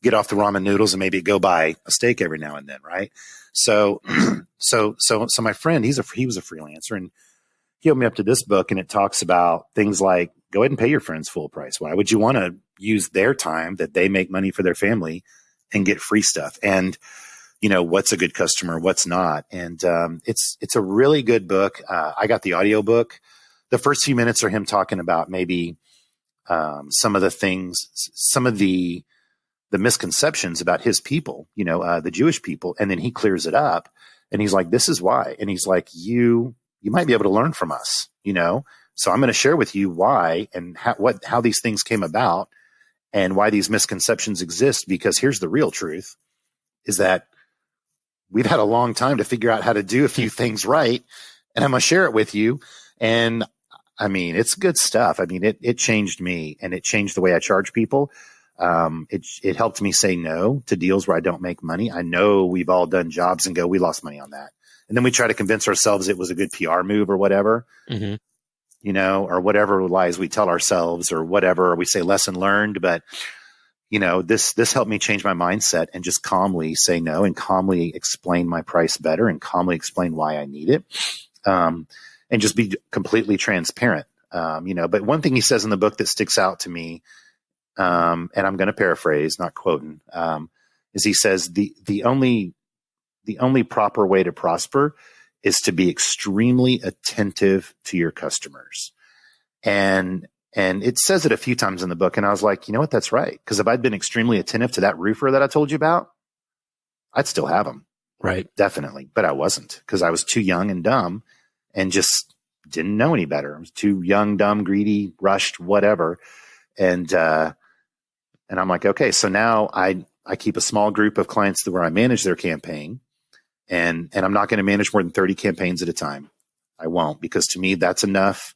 get off the ramen noodles and maybe go buy a steak every now and then, right? So my friend, he was a freelancer, and he helped me up to this book, and it talks about things like, go ahead and pay your friends full price. Why would you want to use their time that they make money for their family and get free stuff? And, what's a good customer, what's not. And it's a really good book. I got the audio book. The first few minutes are him talking about maybe some of the misconceptions about his people, the Jewish people. And then he clears it up, and he's like, this is why. And he's like, you might be able to learn from us, So I'm going to share with you why and how these things came about and why these misconceptions exist. Because here's the real truth, is that we've had a long time to figure out how to do a few things right. And I'm going to share it with you. And it's good stuff. It changed me, and it changed the way I charge people. It helped me say no to deals where I don't make money. I know we've all done jobs and go, we lost money on that. And then we try to convince ourselves it was a good PR move or whatever, or whatever lies we tell ourselves or whatever, or we say lesson learned. But, this helped me change my mindset and just calmly say no and calmly explain my price better and calmly explain why I need it. And just be completely transparent. But one thing he says in the book that sticks out to me, and I'm going to paraphrase, not quoting, is he says the only proper way to prosper is to be extremely attentive to your customers. And it says it a few times in the book. And I was like, you know what? That's right. Because if I'd been extremely attentive to that roofer that I told you about, I'd still have him. Right. Definitely. But I wasn't, because I was too young and dumb and just didn't know any better. I was too young, dumb, greedy, rushed, whatever. And I'm like, okay, so now I keep a small group of clients where I manage their campaign, and I'm not going to manage more than 30 campaigns at a time. I won't, because to me, that's enough.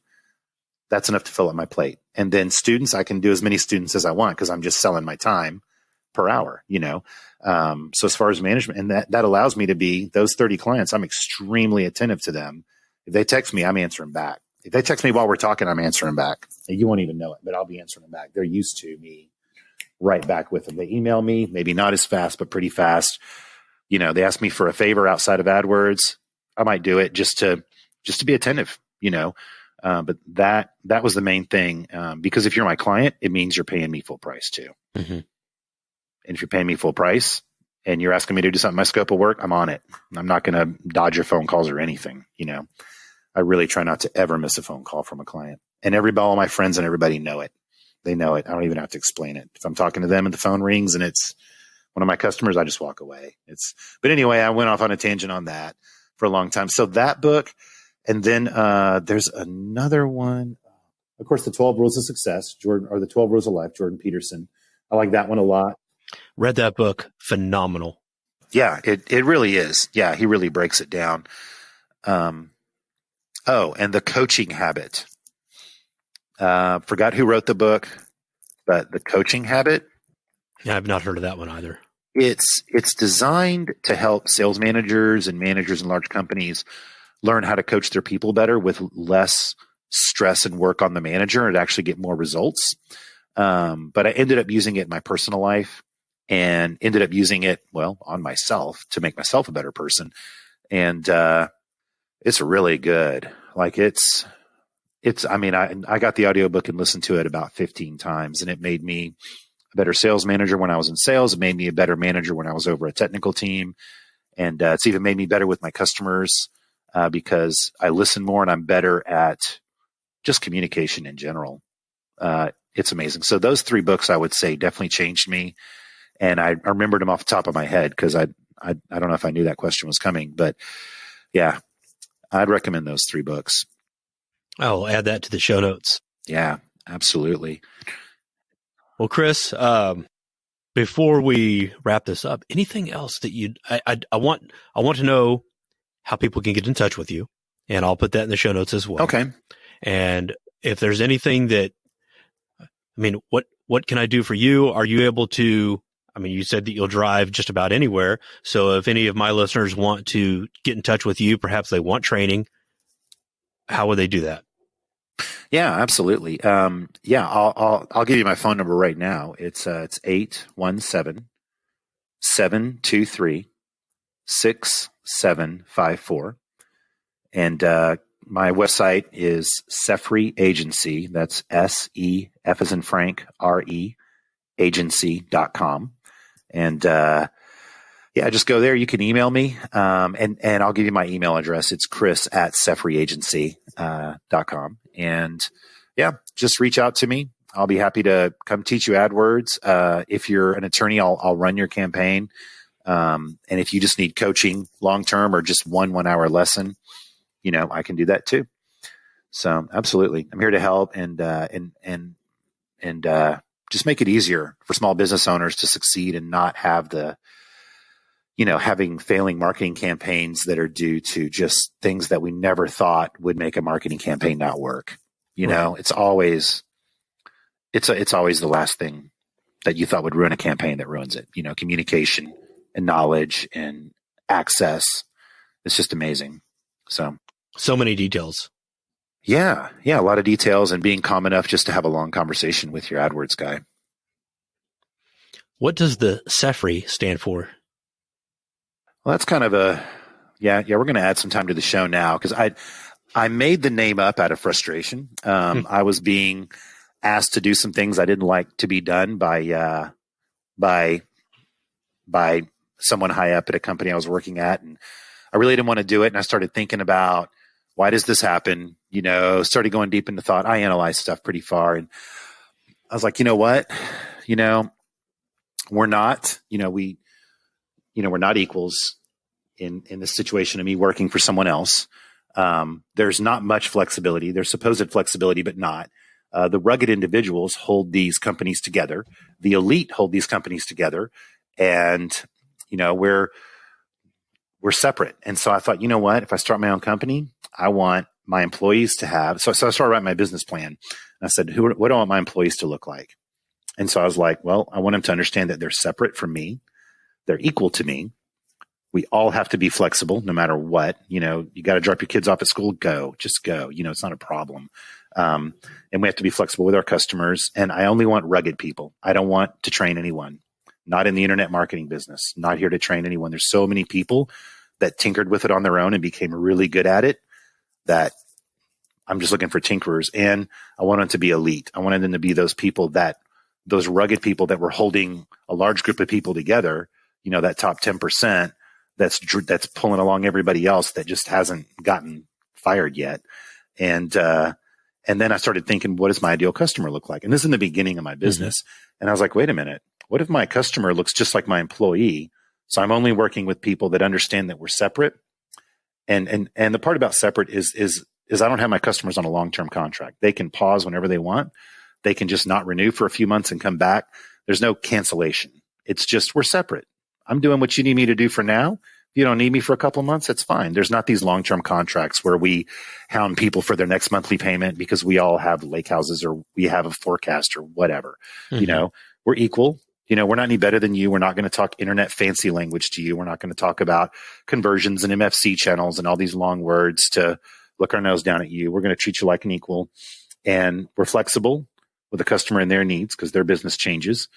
That's enough to fill up my plate. And then students, I can do as many students as I want, because I'm just selling my time per hour, So as far as management, and that allows me to be those 30 clients, I'm extremely attentive to them. If they text me, I'm answering back. If they text me while we're talking, I'm answering back. You won't even know it, but I'll be answering them back. They're used to me right back with them. They email me, maybe not as fast, but pretty fast. They ask me for a favor outside of AdWords. I might do it just to be attentive, But that was the main thing, because if you're my client, it means you're paying me full price too. Mm-hmm. And if you're paying me full price and you're asking me to do something in my scope of work, I'm on it. I'm not going to dodge your phone calls or anything. I really try not to ever miss a phone call from a client. And all my friends and everybody know it. They know it. I don't even have to explain it. If I'm talking to them and the phone rings and it's one of my customers, I just walk away. But anyway, I went off on a tangent on that for a long time. So that book. And then there's another one, of course, the 12 Rules of Success, or the 12 Rules of Life, Jordan Peterson. I like that one a lot. Read that book. Phenomenal. Yeah, it really is. Yeah, he really breaks it down. And The Coaching Habit. Forgot who wrote the book, but The Coaching Habit. Yeah, I've not heard of that one either. It's designed to help sales managers and managers in large companies learn how to coach their people better with less stress and work on the manager, and actually get more results. But I ended up using it in my personal life, and ended up using it, on myself to make myself a better person. And it's really good. Like I got the audiobook and listened to it about 15 times, and it made me a better sales manager when I was in sales. It made me a better manager when I was over a technical team. And it's even made me better with my customers, because I listen more and I'm better at just communication in general. It's amazing. So those 3 books, I would say, definitely changed me. And I remembered them off the top of my head, because I don't know if I knew that question was coming, but yeah, I'd recommend those 3 books. I'll add that to the show notes. Yeah, absolutely. Well, Chris, before we wrap this up, anything else that I want to know how people can get in touch with you, and I'll put that in the show notes as well. Okay. And if there's anything what can I do for you? Are you able to, you said that you'll drive just about anywhere. So if any of my listeners want to get in touch with you, perhaps they want training, how would they do that? Yeah, absolutely. I'll give you my phone number right now. It's 817-723-6754. And my website is Sefri Agency. That's SEF as in Frank, RE, agency.com. And just go there. You can email me, and I'll give you my email address. It's chris@sefriagency.com. And just reach out to me. I'll be happy to come teach you AdWords. If you're an attorney, I'll run your campaign. And if you just need coaching long-term, or just 1 hour lesson, I can do that too. So absolutely. I'm here to help and just make it easier for small business owners to succeed, and not have having failing marketing campaigns that are due to just things that we never thought would make a marketing campaign not work. It's always the last thing that you thought would ruin a campaign that ruins it. Communication and knowledge and access. It's just amazing. So many details. Yeah. A lot of details, and being calm enough just to have a long conversation with your AdWords guy. What does the Sefri stand for? Well, that's kind of we're going to add some time to the show now, because I made the name up out of frustration. I was being asked to do some things I didn't like to be done by someone high up at a company I was working at. And I really didn't want to do it. And I started thinking about Why does this happen? Started going deep into thought. I analyzed stuff pretty far, and I was like, you know what? We're not, we're not equals in the situation of me working for someone else. There's not much flexibility. There's supposed flexibility, but not. The rugged individuals hold these companies together. The elite hold these companies together, and we're separate. And so I thought, you know what? If I start my own company, I want my employees to have. So I started writing my business plan. And I said, what do I want my employees to look like? And so I was like, well, I want them to understand that they're separate from me. They're equal to me. We all have to be flexible no matter what. You got to drop your kids off at school, just go. It's not a problem. And we have to be flexible with our customers. And I only want rugged people. I don't want to train anyone, not in the internet marketing business, not here to train anyone. There's so many people that tinkered with it on their own and became really good at it that I'm just looking for tinkerers. And I want them to be elite. I wanted them to be those rugged people that were holding a large group of people together, that top 10% that's pulling along everybody else that just hasn't gotten fired yet. And then I started thinking, what does my ideal customer look like? And this is in the beginning of my business. Mm-hmm. And I was like, wait a minute, what if my customer looks just like my employee? So I'm only working with people that understand that we're separate. And the part about separate is I don't have my customers on a long-term contract. They can pause whenever they want. They can just not renew for a few months and come back. There's no cancellation. It's just, we're separate. I'm doing what you need me to do for now. If you don't need me for a couple of months, it's fine. There's not these long-term contracts where we hound people for their next monthly payment because we all have lake houses or we have a forecast or whatever. Mm-hmm. We're equal. We're not any better than you. We're not going to talk internet fancy language to you. We're not going to talk about conversions and MFC channels and all these long words to look our nose down at you. We're going to treat you like an equal, and we're flexible with the customer and their needs because their business changes.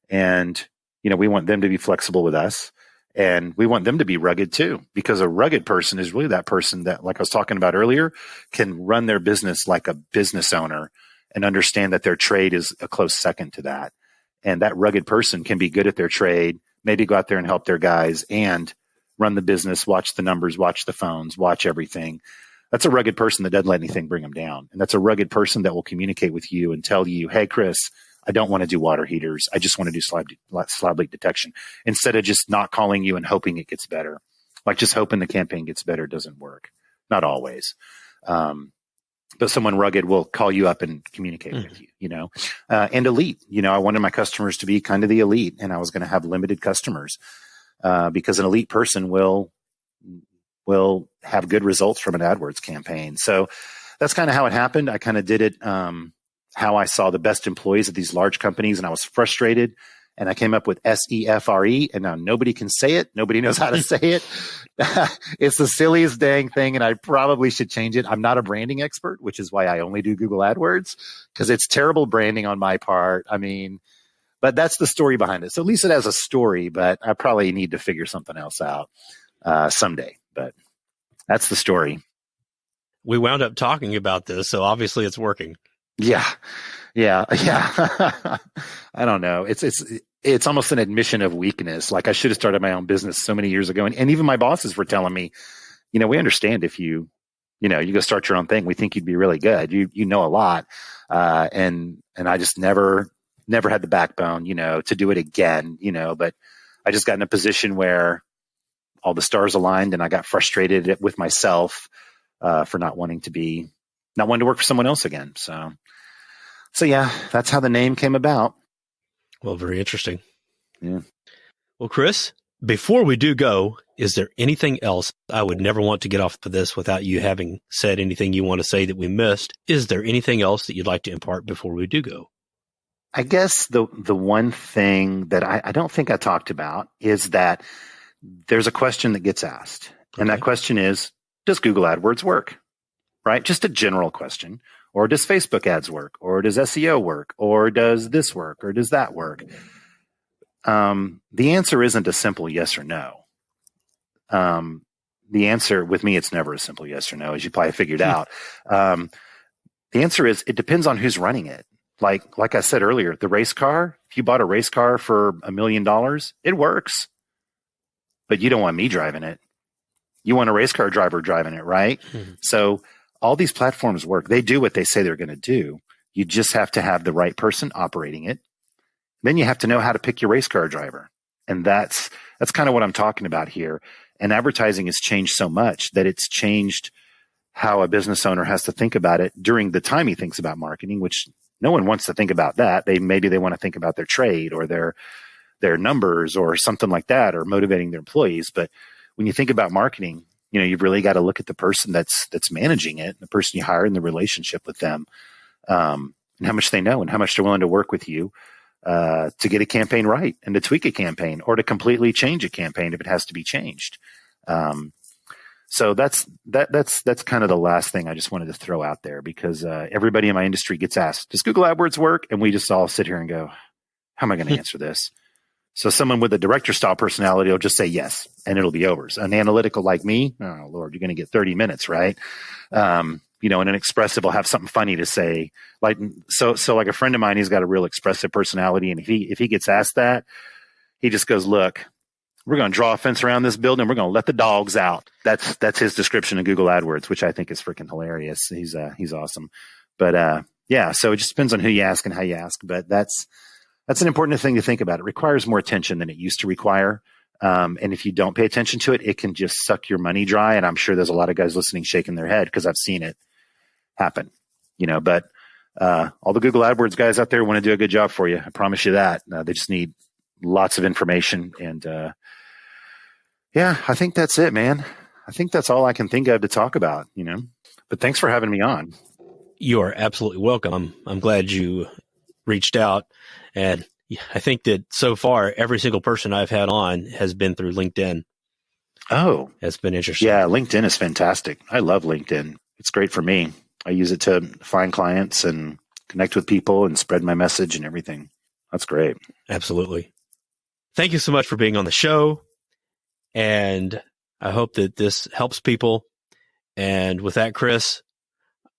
And, we want them to be flexible with us, and we want them to be rugged too, because a rugged person is really that person that, like I was talking about earlier, can run their business like a business owner and understand that their trade is a close second to that. And that rugged person can be good at their trade, maybe go out there and help their guys and run the business, watch the numbers, watch the phones, watch everything. That's a rugged person that doesn't let anything bring them down. And that's a rugged person that will communicate with you and tell you, hey, Chris, I don't want to do water heaters. I just want to do slab leak detection, instead of just not calling you and hoping it gets better. Like just hoping the campaign gets better doesn't work. Not always. But someone rugged will call you up and communicate with you, and elite. I wanted my customers to be kind of the elite, and I was going to have limited customers because an elite person will have good results from an AdWords campaign. So that's kind of how it happened. I kind of did it how I saw the best employees at these large companies, and I was frustrated. And I came up with SEFRE, and now nobody can say it. Nobody knows how to say it. It's the silliest dang thing, and I probably should change it. I'm not a branding expert, which is why I only do Google AdWords, because it's terrible branding on my part. But that's the story behind it. So at least it has a story, but I probably need to figure something else out someday. But that's the story. We wound up talking about this, so obviously it's working. Yeah. I don't know. It's almost an admission of weakness. Like I should have started my own business so many years ago. And even my bosses were telling me, we understand if you go start your own thing, we think you'd be really good. You know a lot. And I just never had the backbone, to do it again, but I just got in a position where all the stars aligned and I got frustrated with myself, for not wanting to work for someone else again. So yeah, that's how the name came about. Well, very interesting. Yeah. Well, Chris, before we do go, is there anything else? I would never want to get off of this without you having said anything you want to say that we missed. Is there anything else that you'd like to impart before we do go? I guess the one thing that I don't think I talked about is that there's a question that gets asked. Okay. And that question is, does Google AdWords work? Right? Just a general question. Or does Facebook ads work? Or does SEO work? Or does this work? Or does that work? The answer isn't a simple yes or no. The answer with me, it's never a simple yes or no, as you probably figured out. The answer is it depends on who's running it. Like I said earlier, the race car, if you bought a race car for $1 million, it works. But you don't want me driving it. You want a race car driver driving it, right? Mhm. So all these platforms work. They do what they say they're going to do. You just have to have the right person operating it. Then you have to know how to pick your race car driver. And that's kind of what I'm talking about here. And advertising has changed so much that it's changed how a business owner has to think about it during the time he thinks about marketing, which no one wants to think about that. Maybe they want to think about their trade or their numbers or something like that, or motivating their employees. But when you think about marketing, you've really got to look at the person that's managing it, the person you hire, and the relationship with them, and how much they know and how much they're willing to work with you to get a campaign right and to tweak a campaign or to completely change a campaign if it has to be changed. So that's kind of the last thing I just wanted to throw out there, because everybody in my industry gets asked, does Google AdWords work? And we just all sit here and go, how am I going to answer this? So someone with a director style personality will just say yes, and it'll be over. So an analytical like me, oh Lord, you're going to get 30 minutes, right? And an expressive will have something funny to say. Like, so like a friend of mine, he's got a real expressive personality. And if he gets asked that, he just goes, look, we're going to draw a fence around this building. We're going to let the dogs out. That's his description of Google AdWords, which I think is freaking hilarious. He's awesome. But, yeah, so it just depends on who you ask and how you ask. But that's an important thing to think about. It requires more attention than it used to require. And if you don't pay attention to it, it can just suck your money dry. And I'm sure there's a lot of guys listening shaking their head because I've seen it happen, but all the Google AdWords guys out there want to do a good job for you. I promise you that. They just need lots of information. And yeah, I think that's it, man. I think that's all I can think of to talk about, but thanks for having me on. You are absolutely welcome. I'm glad you reached out. And I think that so far, every single person I've had on has been through LinkedIn. Oh, that's been interesting. Yeah, LinkedIn is fantastic. I love LinkedIn. It's great for me. I use it to find clients and connect with people and spread my message and everything. That's great. Absolutely. Thank you so much for being on the show. And I hope that this helps people. And with that, Chris,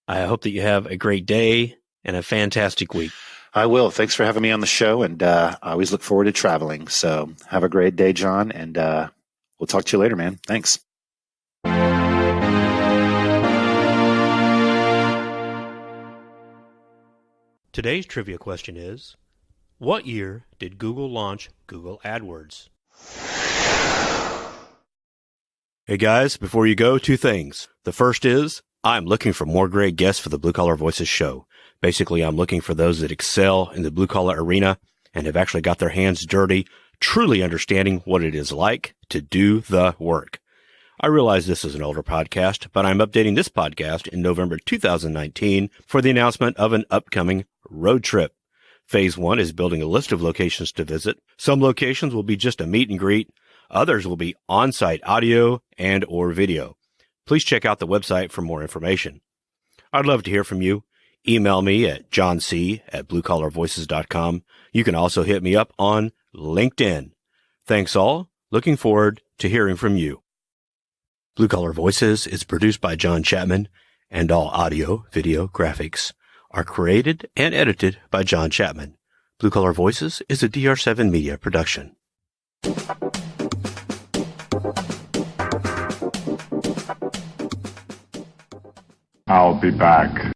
I hope that you have a great day and a fantastic week. I will. Thanks for having me on the show. And I always look forward to traveling. So have a great day, John. And we'll talk to you later, man. Thanks. Today's trivia question is, what year did Google launch Google AdWords? Hey guys, before you go, two things. The first is, I'm looking for more great guests for the Blue Collar Voices show. Basically, I'm looking for those that excel in the blue collar arena and have actually got their hands dirty, truly understanding what it is like to do the work. I realize this is an older podcast, but I'm updating this podcast in November 2019 for the announcement of an upcoming road trip. Phase 1 is building a list of locations to visit. Some locations will be just a meet and greet. Others will be on-site audio and or video. Please check out the website for more information. I'd love to hear from you. Email me at johnc@bluecollarvoices.com. You can also hit me up on LinkedIn. Thanks all. Looking forward to hearing from you. Blue Collar Voices is produced by John Chapman, and all audio, video, graphics are created and edited by John Chapman. Blue Collar Voices is a DR7 Media production. I'll be back.